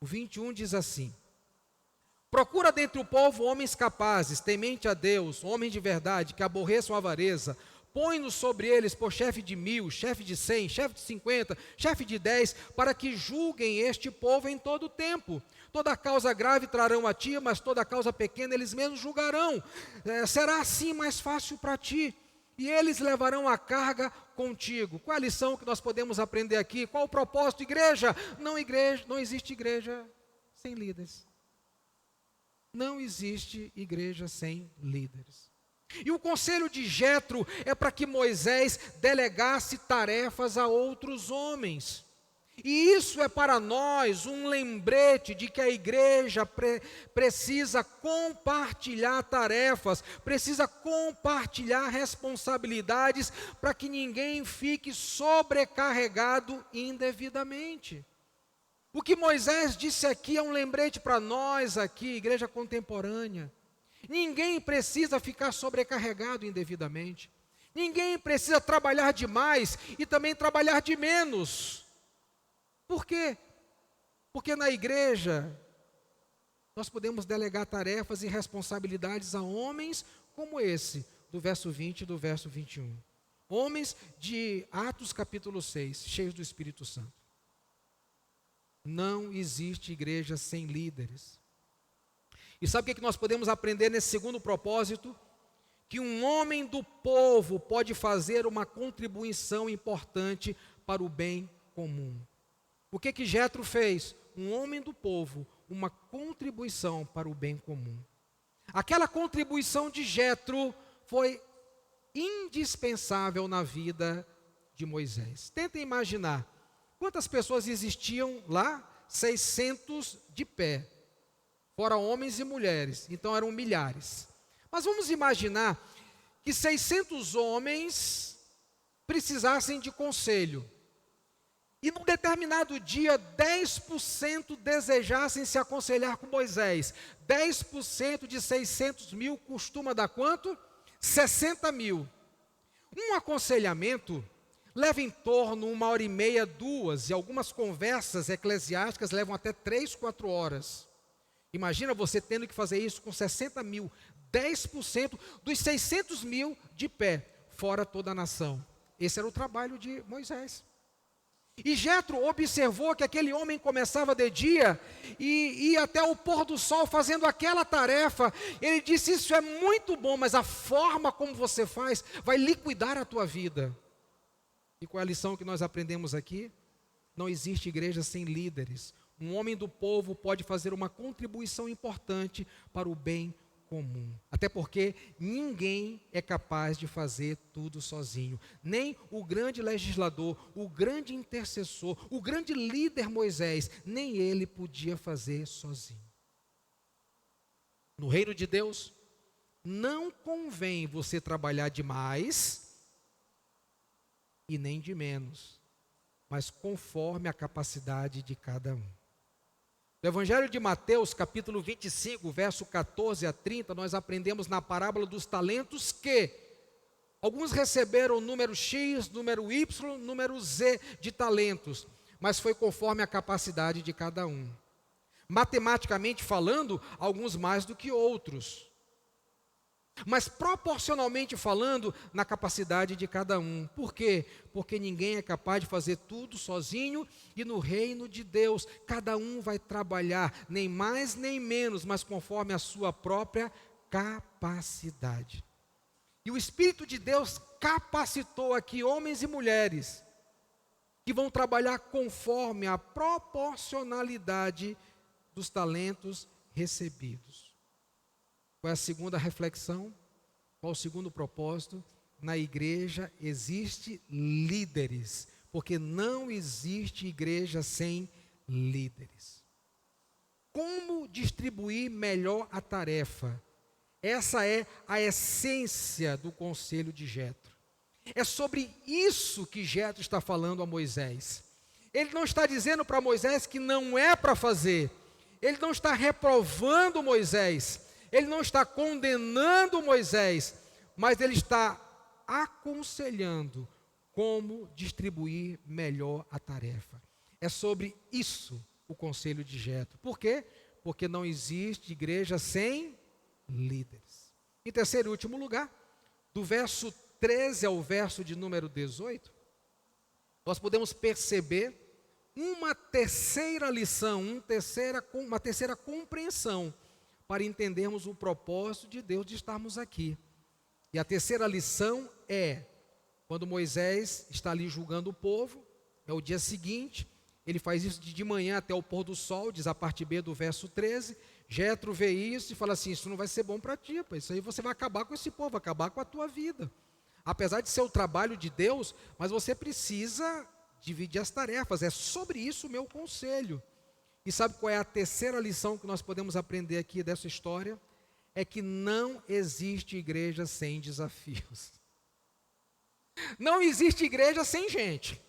O 21 diz assim: procura dentre o povo homens capazes, temente a Deus, homens de verdade, que aborreçam a avareza. Põe-nos sobre eles por chefe de 1000, chefe de 100, chefe de 50, chefe de 10, para que julguem este povo em todo o tempo. Toda causa grave trarão a ti, mas toda causa pequena eles mesmos julgarão. Será assim mais fácil para ti, e eles levarão a carga contigo. Qual a lição que nós podemos aprender aqui? Qual o propósito, igreja? Não existe igreja sem líderes. Não existe igreja sem líderes. E o conselho de Jetro é para que Moisés delegasse tarefas a outros homens. E isso é para nós um lembrete de que a igreja precisa compartilhar tarefas, precisa compartilhar responsabilidades para que ninguém fique sobrecarregado indevidamente. O que Moisés disse aqui é um lembrete para nós aqui, igreja contemporânea. Ninguém precisa ficar sobrecarregado indevidamente. Ninguém precisa trabalhar demais e também trabalhar de menos. Por quê? Porque na igreja nós podemos delegar tarefas e responsabilidades a homens como esse, do verso 20 e do verso 21. Homens de Atos capítulo 6, cheios do Espírito Santo. Não existe igreja sem líderes. E sabe o que nós podemos aprender nesse segundo propósito? Que um homem do povo pode fazer uma contribuição importante para o bem comum. O que Jetro fez? Um homem do povo, uma contribuição para o bem comum. Aquela contribuição de Jetro foi indispensável na vida de Moisés. Tentem imaginar quantas pessoas existiam lá? 600 de pé, fora homens e mulheres, então eram milhares. Mas vamos imaginar que 600 homens precisassem de conselho. E num determinado dia, 10% desejassem se aconselhar com Moisés. 10% de 600 mil costuma dar quanto? 60 mil. Um aconselhamento leva em torno 1h30, 2, e algumas conversas eclesiásticas levam até 3, 4 horas. Imagina você tendo que fazer isso com 60 mil, 10% dos 600 mil de pé, fora toda a nação. Esse era o trabalho de Moisés. E Jetro observou que aquele homem começava de dia e ia até o pôr do sol fazendo aquela tarefa. Ele disse: isso é muito bom, mas a forma como você faz vai liquidar a tua vida. E qual é a lição que nós aprendemos aqui? Não existe igreja sem líderes. Um homem do povo pode fazer uma contribuição importante para o bem comum. Até porque ninguém é capaz de fazer tudo sozinho. Nem o grande legislador, o grande intercessor, o grande líder Moisés, nem ele podia fazer sozinho. No reino de Deus, não convém você trabalhar demais e nem de menos, mas conforme a capacidade de cada um. No Evangelho de Mateus, capítulo 25, verso 14 a 30, nós aprendemos na parábola dos talentos que alguns receberam número X, número Y, número Z de talentos, mas foi conforme a capacidade de cada um. Matematicamente falando, alguns mais do que outros, mas proporcionalmente falando, na capacidade de cada um. Por quê? Porque ninguém é capaz de fazer tudo sozinho, e no reino de Deus, cada um vai trabalhar, nem mais nem menos, mas conforme a sua própria capacidade. E o Espírito de Deus capacitou aqui homens e mulheres, que vão trabalhar conforme a proporcionalidade dos talentos recebidos. Qual é a segunda reflexão? Qual o segundo propósito? Na igreja existe líderes, porque não existe igreja sem líderes. Como distribuir melhor a tarefa? Essa é a essência do conselho de Jetro. É sobre isso que Jetro está falando a Moisés. Ele não está dizendo para Moisés que não é para fazer. Ele não está reprovando Moisés. Ele não está condenando Moisés, mas ele está aconselhando como distribuir melhor a tarefa. É sobre isso o conselho de Jetro. Por quê? Porque não existe igreja sem líderes. Em terceiro e último lugar, do verso 13 ao verso de número 18, nós podemos perceber uma terceira lição, uma terceira compreensão, para entendermos o propósito de Deus de estarmos aqui. E a terceira lição é, quando Moisés está ali julgando o povo, é o dia seguinte, ele faz isso de manhã até o pôr do sol, diz a parte B do verso 13, Jetro vê isso e fala assim: isso não vai ser bom para ti, isso aí você vai acabar com esse povo, vai acabar com a tua vida. Apesar de ser o trabalho de Deus, mas você precisa dividir as tarefas, é sobre isso o meu conselho. E sabe qual é a terceira lição que nós podemos aprender aqui dessa história? É que não existe igreja sem desafios. Não existe igreja sem gente.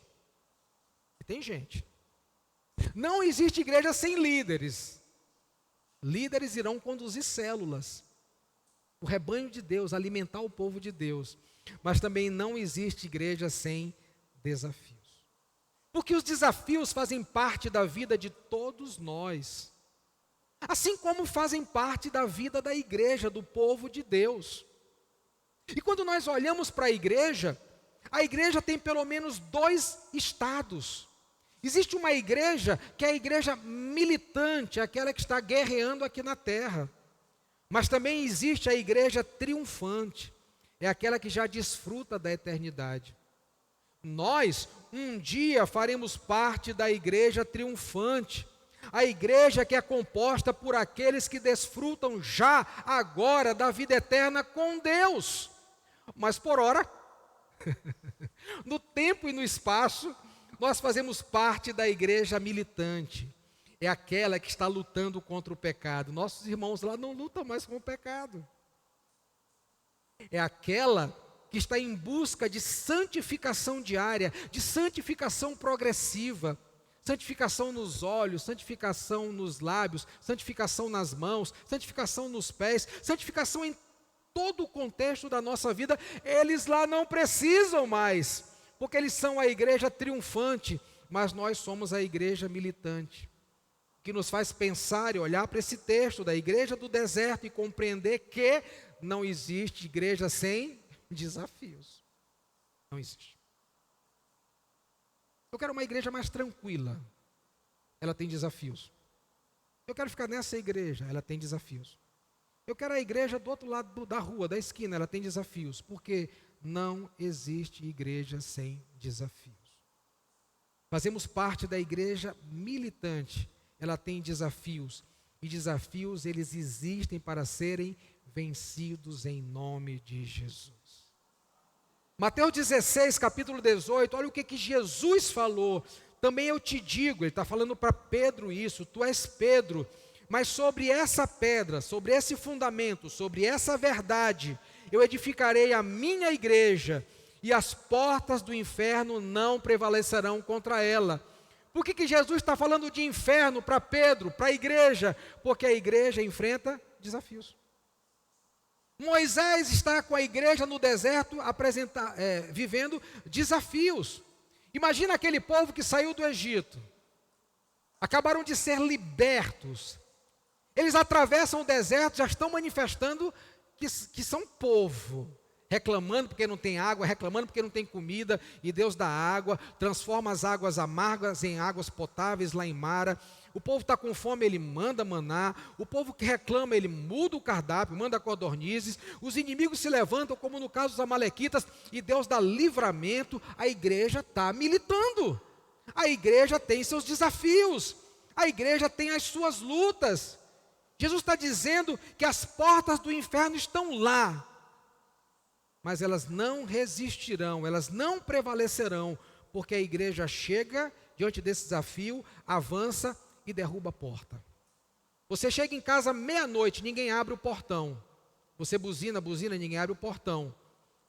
Tem gente. Não existe igreja sem líderes. Líderes irão conduzir células, o rebanho de Deus, alimentar o povo de Deus. Mas também não existe igreja sem desafios. Porque os desafios fazem parte da vida de todos nós, assim como fazem parte da vida da igreja, do povo de Deus. E quando nós olhamos para a igreja tem pelo menos 2 estados. Existe uma igreja que é a igreja militante, aquela que está guerreando aqui na terra. Mas também existe a igreja triunfante, é aquela que já desfruta da eternidade. Nós, um dia faremos parte da igreja triunfante, a igreja que é composta por aqueles que desfrutam já agora da vida eterna com Deus. Mas por ora, no tempo e no espaço, nós fazemos parte da igreja militante. É aquela que está lutando contra o pecado. Nossos irmãos lá não lutam mais com o pecado. É aquela que está em busca de santificação diária, de santificação progressiva, santificação nos olhos, santificação nos lábios, santificação nas mãos, santificação nos pés, santificação em todo o contexto da nossa vida. Eles lá não precisam mais, porque eles são a igreja triunfante, mas nós somos a igreja militante. O que nos faz pensar e olhar para esse texto da igreja do deserto e compreender que não existe igreja sem desafios. Não existe. Eu quero uma igreja mais tranquila. Ela tem desafios. Eu quero ficar nessa igreja. Ela tem desafios. Eu quero a igreja do outro lado da rua, da esquina. Ela tem desafios. Porque não existe igreja sem desafios. Fazemos parte da igreja militante. Ela tem desafios. E desafios, eles existem para serem vencidos em nome de Jesus. Mateus 16, capítulo 18, olha o que Jesus falou. Também eu te digo, ele está falando para Pedro isso, tu és Pedro, mas sobre essa pedra, sobre esse fundamento, sobre essa verdade, eu edificarei a minha igreja, e as portas do inferno não prevalecerão contra ela. Por que Jesus está falando de inferno para Pedro, para a igreja? Porque a igreja enfrenta desafios. Moisés está com a igreja no deserto vivendo desafios. Imagina aquele povo que saiu do Egito. Acabaram de ser libertos. Eles atravessam o deserto, já estão manifestando que são povo. Reclamando porque não tem água, reclamando porque não tem comida, e Deus dá água, transforma as águas amargas em águas potáveis lá em Mara. O povo está com fome, ele manda maná. O povo que reclama, ele muda o cardápio, manda codornizes. Os inimigos se levantam, como no caso dos amalequitas, e Deus dá livramento. A igreja está militando. A igreja tem seus desafios. A igreja tem as suas lutas. Jesus está dizendo que as portas do inferno estão lá. Mas elas não resistirão, elas não prevalecerão, porque a igreja chega diante desse desafio, avança e derruba a porta. Você chega em casa meia-noite, ninguém abre o portão. Você buzina, ninguém abre o portão.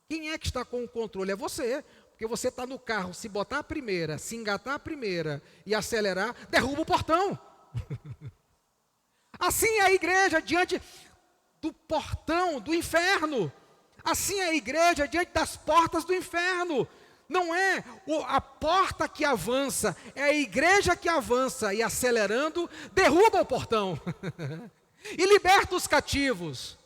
Quem é que está com o controle? É você, porque você está no carro, se botar a primeira, se engatar a primeira e acelerar, derruba o portão. Assim é a igreja diante do portão do inferno. Assim é a igreja diante das portas do inferno. Não é a porta que avança, é a igreja que avança e acelerando, derruba o portão e liberta os cativos.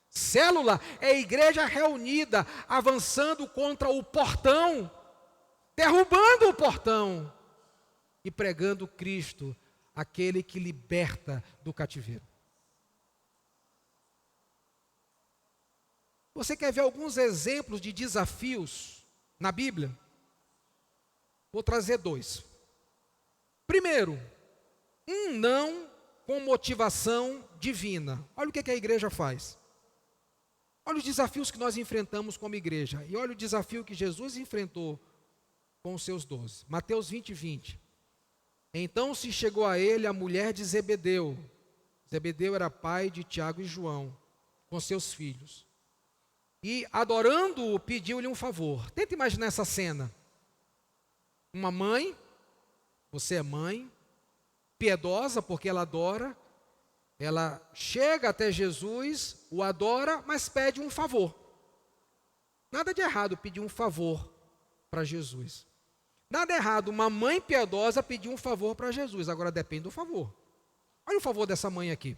Célula é a igreja reunida, avançando contra o portão, derrubando o portão e pregando Cristo, aquele que liberta do cativeiro. Você quer ver alguns exemplos de desafios na Bíblia? Vou trazer 2. Primeiro, um não com motivação divina. Olha o que a igreja faz. Olha os desafios que nós enfrentamos como igreja. E olha o desafio que Jesus enfrentou com os seus 12. Mateus 20, 20. Então se chegou a ele a mulher de Zebedeu. Zebedeu era pai de Tiago e João, com seus filhos. E adorando-o, pediu-lhe um favor. Tenta imaginar essa cena. Uma mãe, você é mãe, piedosa porque ela adora, ela chega até Jesus, o adora, mas pede um favor. Nada de errado pedir um favor para Jesus. Nada errado uma mãe piedosa pedir um favor para Jesus. Agora depende do favor. Olha o favor dessa mãe aqui.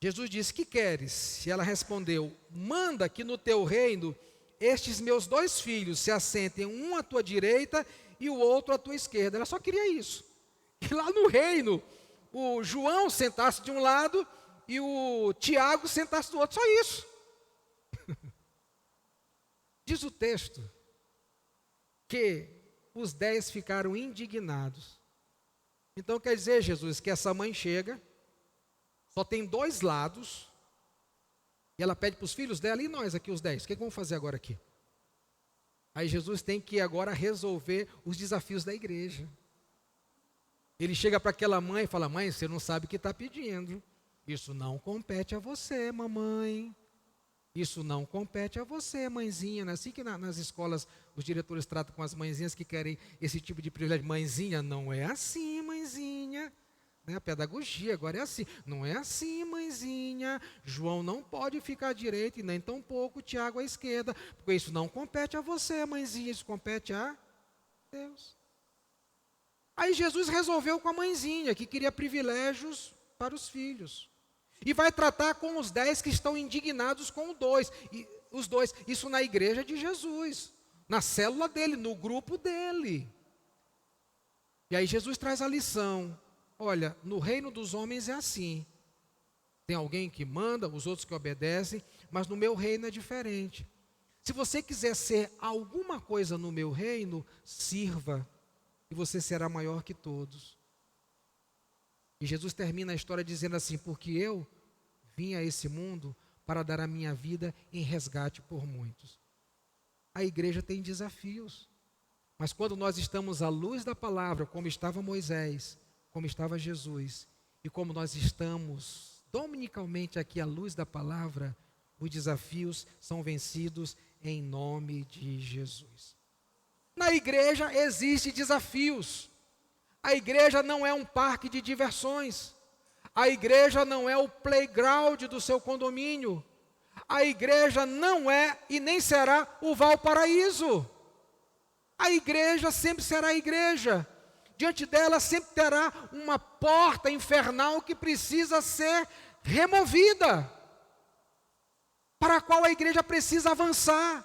Jesus disse, que queres? E ela respondeu, manda que no teu reino estes meus 2 filhos se assentem, um à tua direita e o outro à tua esquerda. Ela só queria isso. E lá no reino, o João sentasse de um lado e o Tiago sentasse do outro. Só isso. Diz o texto que os 10 ficaram indignados. Então quer dizer, Jesus, que essa mãe chega, só tem 2 lados, e ela pede para os filhos dela, e nós aqui os 10, o que vamos fazer agora aqui? Aí Jesus tem que agora resolver os desafios da igreja. Ele chega para aquela mãe e fala: mãe, você não sabe o que está pedindo. Isso não compete a você, mamãe. Isso não compete a você, mãezinha. Não é assim que nas escolas os diretores tratam com as mãezinhas que querem esse tipo de privilégio. Mãezinha, não é assim, mãezinha. A pedagogia agora é assim. Não é assim, mãezinha. João não pode ficar à direita e nem tampouco Tiago à esquerda, porque isso não compete a você, mãezinha. Isso compete a Deus. Aí Jesus resolveu com a mãezinha, que queria privilégios para os filhos. E vai tratar com os 10 que estão indignados com os dois. Isso na igreja de Jesus, na célula dele, no grupo dele. E aí Jesus traz a lição. Olha, no reino dos homens é assim. Tem alguém que manda, os outros que obedecem, mas no meu reino é diferente. Se você quiser ser alguma coisa no meu reino, sirva, e você será maior que todos. E Jesus termina a história dizendo assim: porque eu vim a esse mundo para dar a minha vida em resgate por muitos. A igreja tem desafios, mas quando nós estamos à luz da palavra, como estava Moisés, como estava Jesus, e como nós estamos dominicalmente aqui à luz da palavra, os desafios são vencidos em nome de Jesus. Na igreja existem desafios. A igreja não é um parque de diversões. A igreja não é o playground do seu condomínio. A igreja não é e nem será o Valparaíso. A igreja sempre será igreja. Diante dela sempre terá uma porta infernal que precisa ser removida, para a qual a igreja precisa avançar,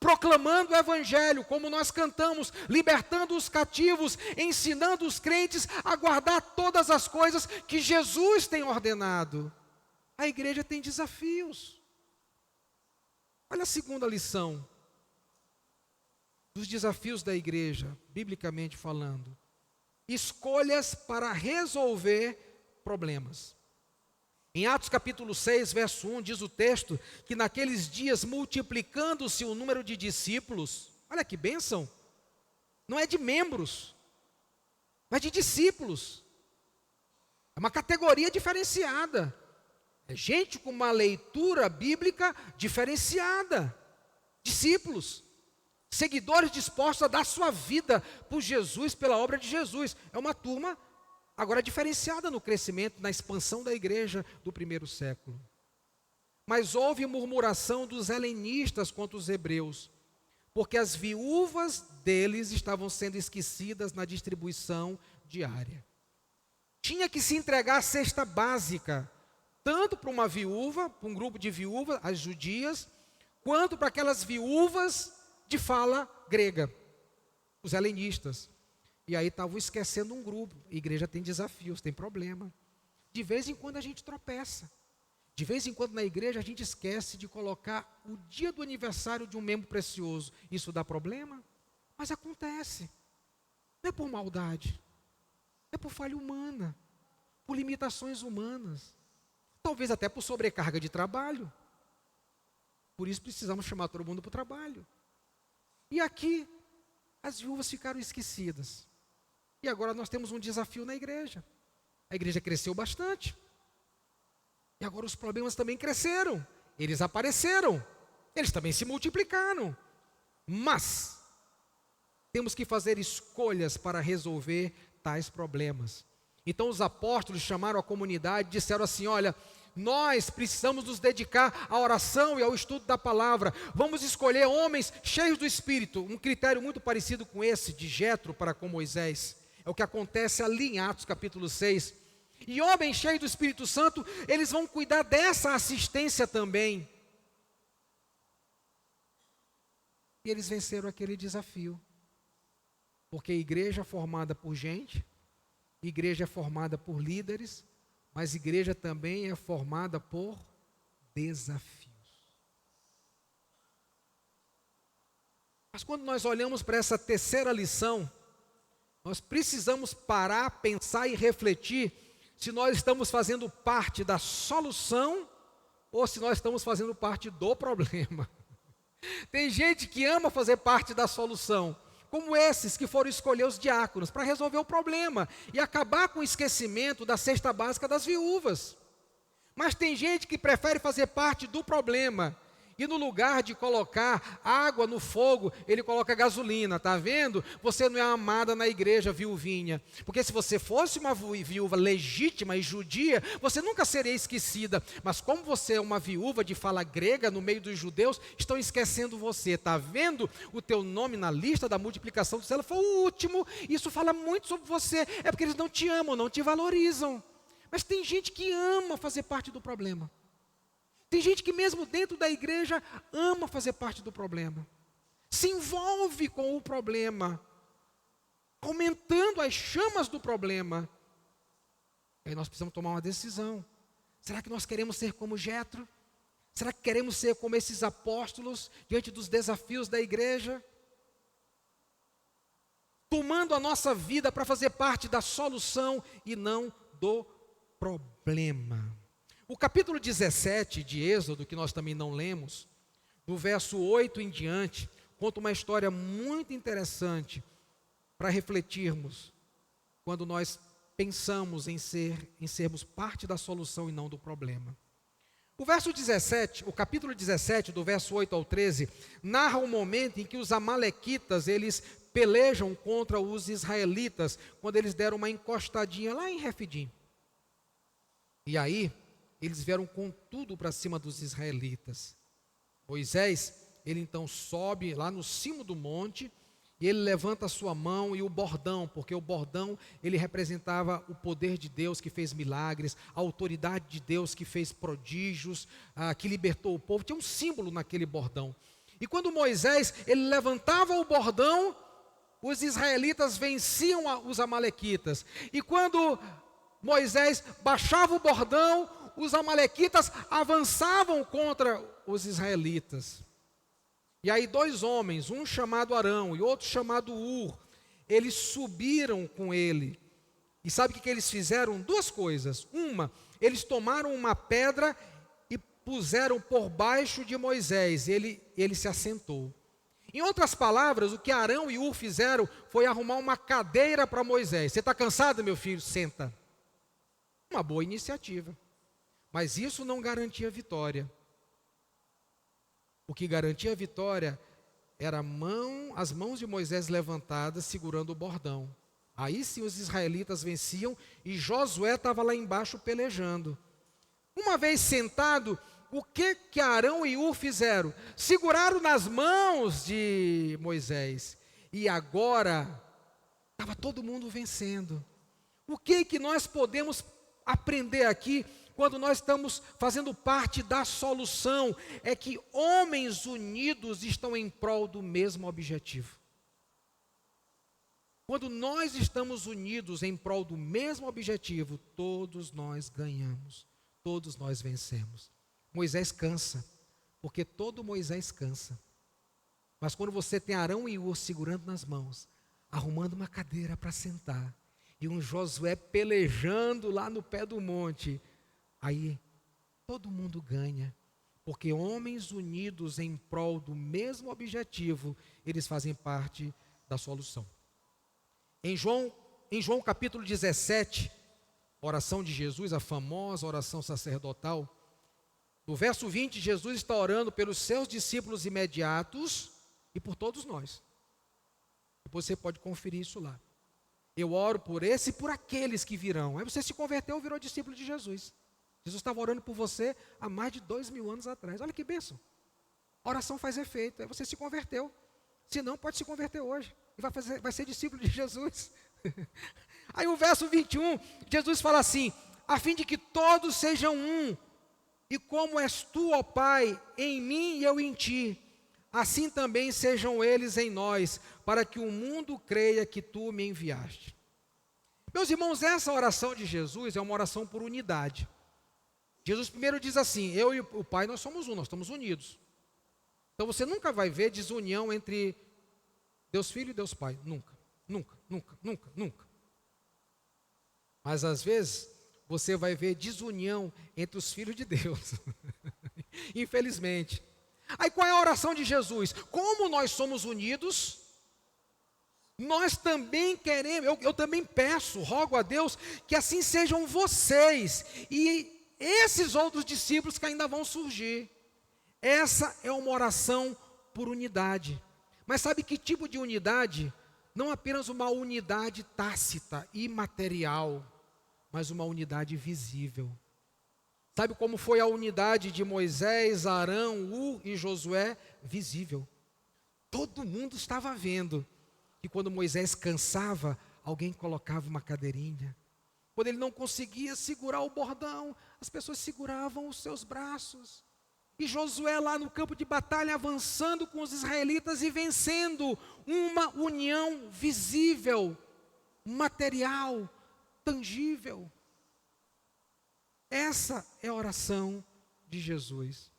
proclamando o evangelho, como nós cantamos, libertando os cativos, ensinando os crentes a guardar todas as coisas que Jesus tem ordenado. A igreja tem desafios. Olha a segunda lição dos desafios da igreja, biblicamente falando. Escolhas para resolver problemas. Em Atos capítulo 6, verso 1, diz o texto que naqueles dias, multiplicando-se o número de discípulos, olha que bênção, não é de membros, mas de discípulos. É uma categoria diferenciada. É gente com uma leitura bíblica diferenciada. Discípulos, seguidores dispostos a dar sua vida por Jesus, pela obra de Jesus. É uma turma agora diferenciada no crescimento, na expansão da igreja do primeiro século. Mas houve murmuração dos helenistas contra os hebreus, porque as viúvas deles estavam sendo esquecidas na distribuição diária. Tinha que se entregar a cesta básica, tanto para uma viúva, para um grupo de viúvas, as judias, quanto para aquelas viúvas de fala grega, os helenistas. E aí estavam esquecendo um grupo. A igreja tem desafios, tem problema. De vez em quando a gente tropeça. De vez em quando na igreja a gente esquece de colocar o dia do aniversário de um membro precioso. Isso dá problema? Mas acontece. Não é por maldade. É por falha humana. Por limitações humanas. Talvez até por sobrecarga de trabalho. Por isso precisamos chamar todo mundo para o trabalho. E aqui, as viúvas ficaram esquecidas. E agora nós temos um desafio na igreja. A igreja cresceu bastante. E agora os problemas também cresceram. Eles apareceram. Eles também se multiplicaram. Mas temos que fazer escolhas para resolver tais problemas. Então os apóstolos chamaram a comunidade e disseram assim: olha, nós precisamos nos dedicar à oração e ao estudo da palavra. Vamos escolher homens cheios do Espírito. Um critério muito parecido com esse de Jetro para com Moisés. É o que acontece ali em Atos capítulo 6. E homens cheios do Espírito Santo, eles vão cuidar dessa assistência também. E eles venceram aquele desafio. Porque a igreja é formada por gente, igreja é formada por líderes, mas igreja também é formada por desafios. Mas quando nós olhamos para essa terceira lição, nós precisamos parar, pensar e refletir se nós estamos fazendo parte da solução ou se nós estamos fazendo parte do problema. Tem gente que ama fazer parte da solução, como esses que foram escolher os diáconos para resolver o problema e acabar com o esquecimento da cesta básica das viúvas. Mas tem gente que prefere fazer parte do problema e no lugar de colocar água no fogo, ele coloca gasolina, tá vendo? Você não é amada na igreja, viuvinha. Porque se você fosse uma viúva legítima e judia, você nunca seria esquecida. Mas como você é uma viúva de fala grega no meio dos judeus, estão esquecendo você, tá vendo? O teu nome na lista da multiplicação do céu foi o último. Isso fala muito sobre você. É porque eles não te amam, não te valorizam. Mas tem gente que ama fazer parte do problema. Tem gente que mesmo dentro da igreja ama fazer parte do problema. Se envolve com o problema, aumentando as chamas do problema. Aí nós precisamos tomar uma decisão. Será que nós queremos ser como Jetro? Será que queremos ser como esses apóstolos diante dos desafios da igreja? Tomando a nossa vida para fazer parte da solução e não do problema. O capítulo 17 de Êxodo, que nós também não lemos, do verso 8 em diante, conta uma história muito interessante para refletirmos quando nós pensamos em sermos parte da solução e não do problema. O verso 17, o capítulo 17, do verso 8 ao 13, narra o momento em que os amalequitas, eles pelejam contra os israelitas, quando eles deram uma encostadinha lá em Refidim. E aí, eles vieram com tudo para cima dos israelitas. Moisés, ele então sobe lá no cimo do monte, e ele levanta a sua mão e o bordão, porque o bordão, ele representava o poder de Deus que fez milagres, a autoridade de Deus que fez prodígios, que libertou o povo. Tinha um símbolo naquele bordão. E quando Moisés, ele levantava o bordão, os israelitas venciam os amalequitas. E quando Moisés baixava o bordão, os amalequitas avançavam contra os israelitas. E aí 2 homens, um chamado Arão e outro chamado Ur, eles subiram com ele. E sabe o que eles fizeram? 2 coisas. Uma, eles tomaram uma pedra e puseram por baixo de Moisés. Ele se assentou. Em outras palavras, o que Arão e Ur fizeram foi arrumar uma cadeira para Moisés. Você está cansado, meu filho? Senta. Uma boa iniciativa. Mas isso não garantia vitória. O que garantia a vitória era as mãos de Moisés levantadas, segurando o bordão. Aí sim os israelitas venciam e Josué estava lá embaixo pelejando. Uma vez sentado, o que Arão e Ur fizeram? Seguraram nas mãos de Moisés. E agora, estava todo mundo vencendo. O que nós podemos aprender aqui? Quando nós estamos fazendo parte da solução, é que homens unidos estão em prol do mesmo objetivo. Quando nós estamos unidos em prol do mesmo objetivo, todos nós ganhamos, todos nós vencemos. Moisés cansa, porque todo Moisés cansa. Mas quando você tem Arão e Ur segurando nas mãos, arrumando uma cadeira para sentar, e um Josué pelejando lá no pé do monte, aí todo mundo ganha, porque homens unidos em prol do mesmo objetivo, eles fazem parte da solução. Em João capítulo 17, oração de Jesus, a famosa oração sacerdotal, no verso 20, Jesus está orando pelos seus discípulos imediatos e por todos nós. Depois você pode conferir isso lá. Eu oro por esse e por aqueles que virão. Aí você se converteu, virou discípulo de Jesus. Jesus estava orando por você há mais de 2000 anos atrás. Olha que bênção. A oração faz efeito. Aí você se converteu. Se não, pode se converter hoje. E vai ser discípulo de Jesus. Aí o verso 21, Jesus fala assim: a fim de que todos sejam um, e como és tu, ó Pai, em mim e eu em ti, assim também sejam eles em nós, para que o mundo creia que tu me enviaste. Meus irmãos, essa oração de Jesus é uma oração por unidade. Jesus primeiro diz assim: eu e o Pai, nós somos um, nós estamos unidos. Então você nunca vai ver desunião entre Deus Filho e Deus Pai. Nunca, nunca, nunca, nunca, nunca. Mas às vezes você vai ver desunião entre os filhos de Deus. Infelizmente. Aí qual é a oração de Jesus? Como nós somos unidos, nós também queremos, eu também peço, rogo a Deus, que assim sejam vocês e esses outros discípulos que ainda vão surgir. Essa é uma oração por unidade. Mas sabe que tipo de unidade? Não apenas uma unidade tácita, imaterial, mas uma unidade visível. Sabe como foi a unidade de Moisés, Arão, e Josué? Visível. Todo mundo estava vendo que quando Moisés cansava, alguém colocava uma cadeirinha. Quando ele não conseguia segurar o bordão, as pessoas seguravam os seus braços. E Josué lá no campo de batalha avançando com os israelitas e vencendo, uma união visível, material, tangível. Essa é a oração de Jesus.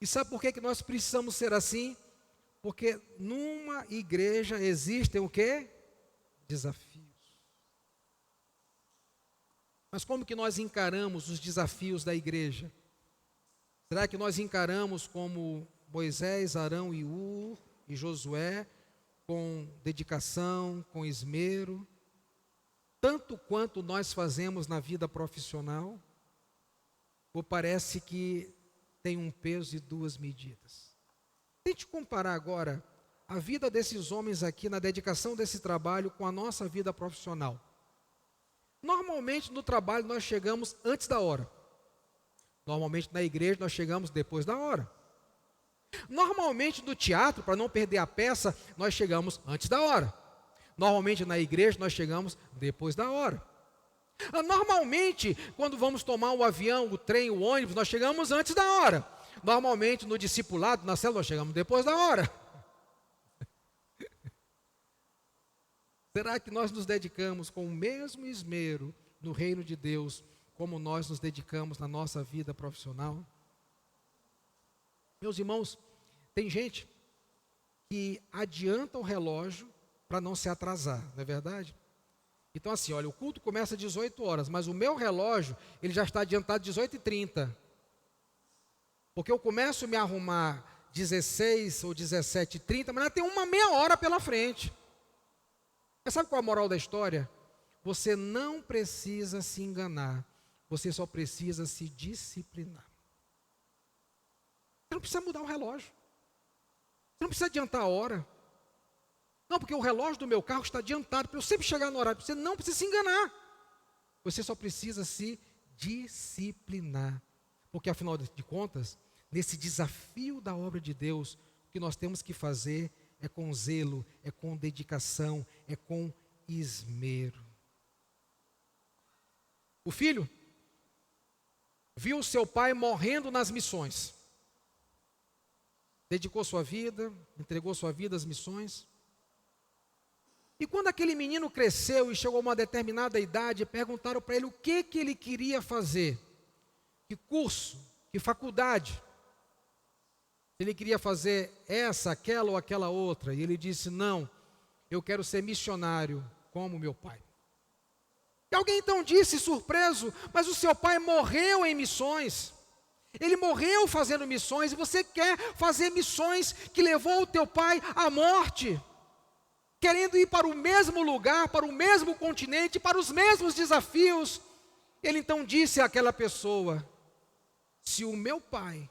E sabe por que nós precisamos ser assim? Porque numa igreja existem o quê? Desafios. Mas como que nós encaramos os desafios da igreja? Será que nós encaramos como Moisés, Arão e Josué, com dedicação, com esmero, tanto quanto nós fazemos na vida profissional? Ou parece que tem um peso e duas medidas? Tente comparar agora a vida desses homens aqui na dedicação desse trabalho com a nossa vida profissional. Normalmente no trabalho nós chegamos antes da hora. Normalmente na igreja nós chegamos depois da hora. Normalmente no teatro, para não perder a peça, nós chegamos antes da hora. Normalmente na igreja nós chegamos depois da hora. Normalmente, quando vamos tomar o avião, o trem, o ônibus, nós chegamos antes da hora. Normalmente no discipulado, na célula, nós chegamos depois da hora. Será que nós nos dedicamos com o mesmo esmero no reino de Deus, como nós nos dedicamos na nossa vida profissional? Meus irmãos, tem gente que adianta o relógio para não se atrasar, não é verdade? Então assim, olha, o culto começa às 18 horas, mas o meu relógio, ele já está adiantado às 18h30. Porque eu começo a me arrumar 16 ou 17h30, mas ainda tem uma meia hora pela frente. Mas sabe qual é a moral da história? Você não precisa se enganar, você só precisa se disciplinar. Você não precisa mudar o relógio. Você não precisa adiantar a hora. Não, porque o relógio do meu carro está adiantado, para eu sempre chegar no horário. Você não precisa se enganar. Você só precisa se disciplinar. Porque afinal de contas, nesse desafio da obra de Deus, o que nós temos que fazer é com zelo, é com dedicação, é com esmero. O filho viu seu pai morrendo nas missões. Dedicou sua vida, entregou sua vida às missões. E quando aquele menino cresceu e chegou a uma determinada idade, perguntaram para ele o que ele queria fazer. Que curso, que faculdade. Se ele queria fazer essa, aquela ou aquela outra. E ele disse, não, eu quero ser missionário como meu pai. E alguém então disse, surpreso, mas o seu pai morreu em missões. Ele morreu fazendo missões e você quer fazer missões que levou o teu pai à morte. Querendo ir para o mesmo lugar, para o mesmo continente, para os mesmos desafios. Ele então disse àquela pessoa, se o meu pai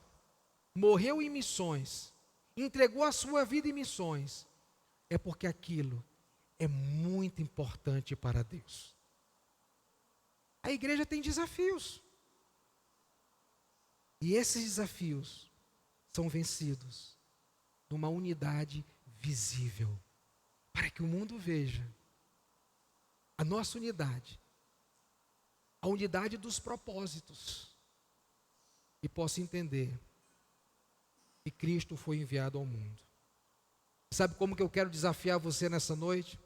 morreu em missões, entregou a sua vida em missões, é porque aquilo é muito importante para Deus. A igreja tem desafios. E esses desafios são vencidos numa unidade visível, para que o mundo veja a nossa unidade, a unidade dos propósitos, e possa entender que Cristo foi enviado ao mundo. Sabe como que eu quero desafiar você nessa noite?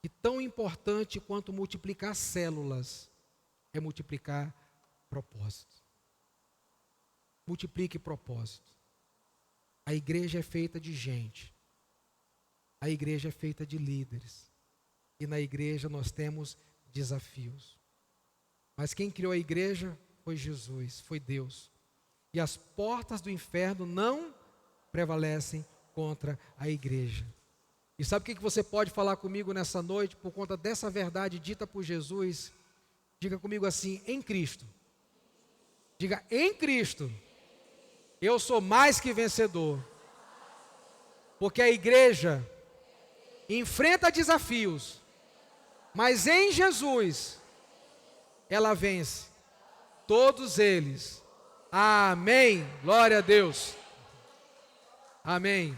Que tão importante quanto multiplicar células é multiplicar propósito. Multiplique propósito. A igreja é feita de gente. A igreja é feita de líderes. E na igreja nós temos desafios. Mas quem criou a igreja foi Jesus, foi Deus. E as portas do inferno não prevalecem contra a igreja. E sabe o que você pode falar comigo nessa noite por conta dessa verdade dita por Jesus? Diga comigo assim: em Cristo. Diga: em Cristo eu sou mais que vencedor. Porque a igreja enfrenta desafios, mas em Jesus ela vence todos eles. Amém. Glória a Deus. Amém.